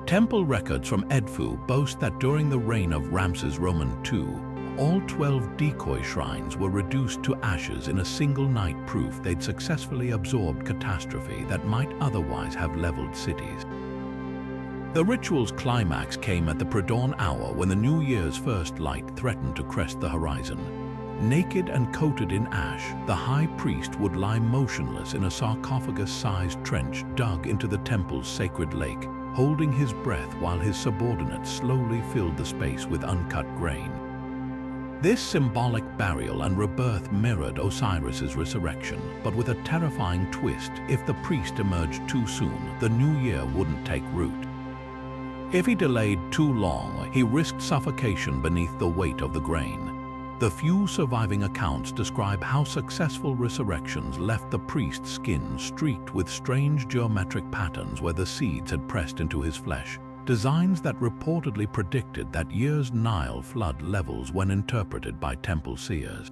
Temple records from Edfu boast that during the reign of Ramses Roman II, all 12 decoy shrines were reduced to ashes in a single night, proof they'd successfully absorbed catastrophe that might otherwise have leveled cities. The ritual's climax came at the pre-dawn hour when the New Year's first light threatened to crest the horizon. Naked and coated in ash, the high priest would lie motionless in a sarcophagus-sized trench dug into the temple's sacred lake, holding his breath while his subordinates slowly filled the space with uncut grain. This symbolic burial and rebirth mirrored Osiris's resurrection, but with a terrifying twist: if the priest emerged too soon, the new year wouldn't take root. If he delayed too long, he risked suffocation beneath the weight of the grain. The few surviving accounts describe how successful resurrections left the priest's skin streaked with strange geometric patterns where the seeds had pressed into his flesh, designs that reportedly predicted that year's Nile flood levels when interpreted by temple seers.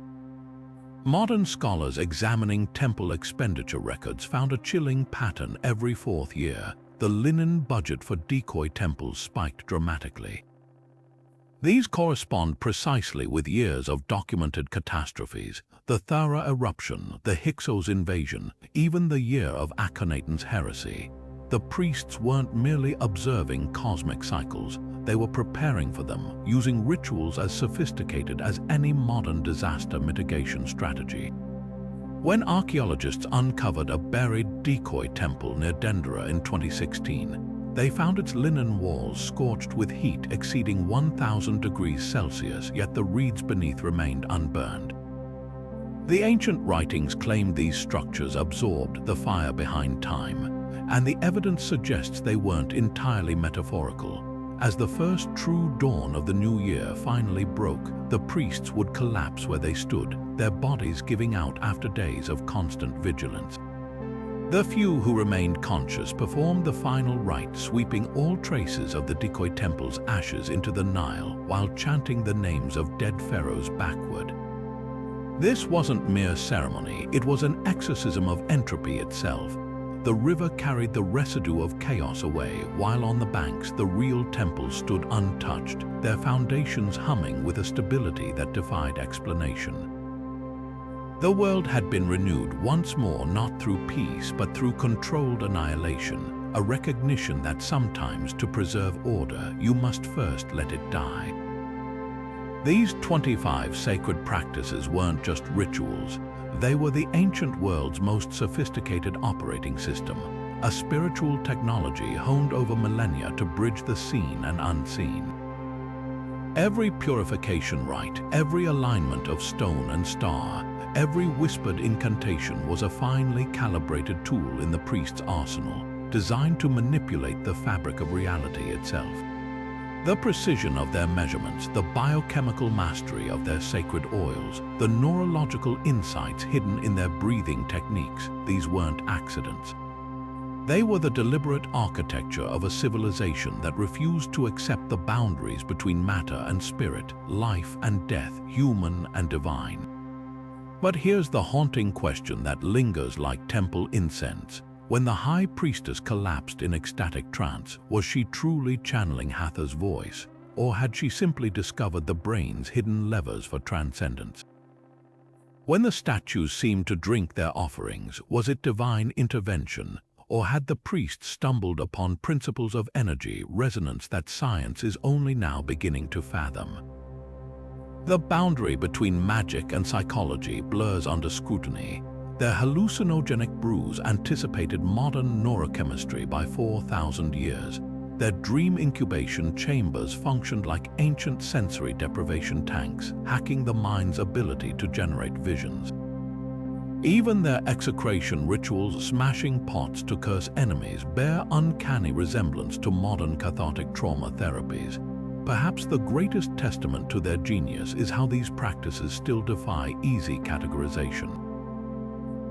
Modern scholars examining temple expenditure records found a chilling pattern every fourth year. The linen budget for decoy temples spiked dramatically. These correspond precisely with years of documented catastrophes: the Thara eruption, the Hyksos invasion, even the year of Akhenaten's heresy. The priests weren't merely observing cosmic cycles, they were preparing for them, using rituals as sophisticated as any modern disaster mitigation strategy. When archaeologists uncovered a buried decoy temple near Dendera in 2016, they found its linen walls scorched with heat exceeding 1,000 degrees Celsius, yet the reeds beneath remained unburned. The ancient writings claimed these structures absorbed the fire behind time, and the evidence suggests they weren't entirely metaphorical. As the first true dawn of the new year finally broke, the priests would collapse where they stood, their bodies giving out after days of constant vigilance. The few who remained conscious performed the final rite, sweeping all traces of the decoy temple's ashes into the Nile while chanting the names of dead pharaohs backward. This wasn't mere ceremony, it was an exorcism of entropy itself. The river carried the residue of chaos away, while on the banks the real temples stood untouched, their foundations humming with a stability that defied explanation. The world had been renewed once more, not through peace but through controlled annihilation, a recognition that sometimes to preserve order you must first let it die. These 25 sacred practices weren't just rituals. They were the ancient world's most sophisticated operating system, a spiritual technology honed over millennia to bridge the seen and unseen. Every purification rite, every alignment of stone and star, every whispered incantation was a finely calibrated tool in the priest's arsenal, designed to manipulate the fabric of reality itself. The precision of their measurements, the biochemical mastery of their sacred oils, the neurological insights hidden in their breathing techniques, these weren't accidents. They were the deliberate architecture of a civilization that refused to accept the boundaries between matter and spirit, life and death, human and divine. But here's the haunting question that lingers like temple incense. When the high priestess collapsed in ecstatic trance, was she truly channeling Hathor's voice, or had she simply discovered the brain's hidden levers for transcendence? When the statues seemed to drink their offerings, was it divine intervention, or had the priest stumbled upon principles of energy resonance that science is only now beginning to fathom? The boundary between magic and psychology blurs under scrutiny. Their hallucinogenic brews anticipated modern neurochemistry by 4,000 years. Their dream incubation chambers functioned like ancient sensory deprivation tanks, hacking the mind's ability to generate visions. Even their execration rituals, smashing pots to curse enemies, bear uncanny resemblance to modern cathartic trauma therapies. Perhaps the greatest testament to their genius is how these practices still defy easy categorization.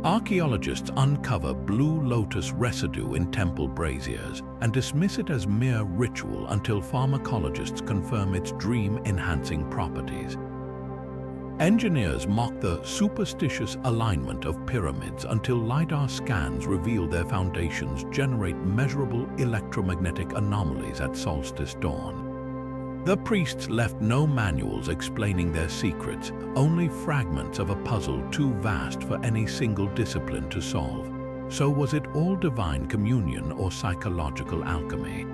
Archaeologists uncover blue lotus residue in temple braziers and dismiss it as mere ritual until pharmacologists confirm its dream-enhancing properties. Engineers mock the superstitious alignment of pyramids until LiDAR scans reveal their foundations generate measurable electromagnetic anomalies at solstice dawn. The priests left no manuals explaining their secrets, only fragments of a puzzle too vast for any single discipline to solve. So was it all divine communion or psychological alchemy?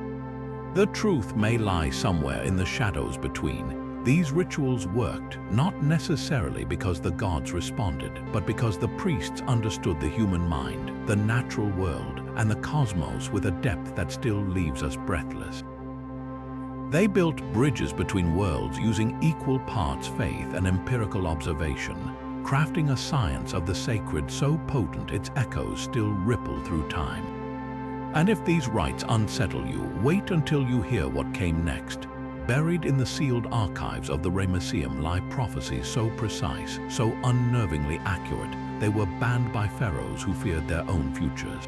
The truth may lie somewhere in the shadows between. These rituals worked, not necessarily because the gods responded, but because the priests understood the human mind, the natural world, and the cosmos with a depth that still leaves us breathless. They built bridges between worlds using equal parts faith and empirical observation, crafting a science of the sacred so potent its echoes still ripple through time. And if these rites unsettle you, wait until you hear what came next. Buried in the sealed archives of the Ramesseum lie prophecies so precise, so unnervingly accurate, they were banned by pharaohs who feared their own futures.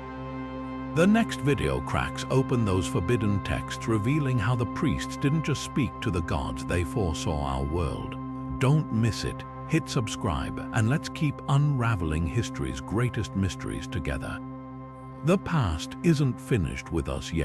The next video cracks open those forbidden texts, revealing how the priests didn't just speak to the gods, they foresaw our world. Don't miss it. Hit subscribe, and let's keep unraveling history's greatest mysteries together. The past isn't finished with us yet.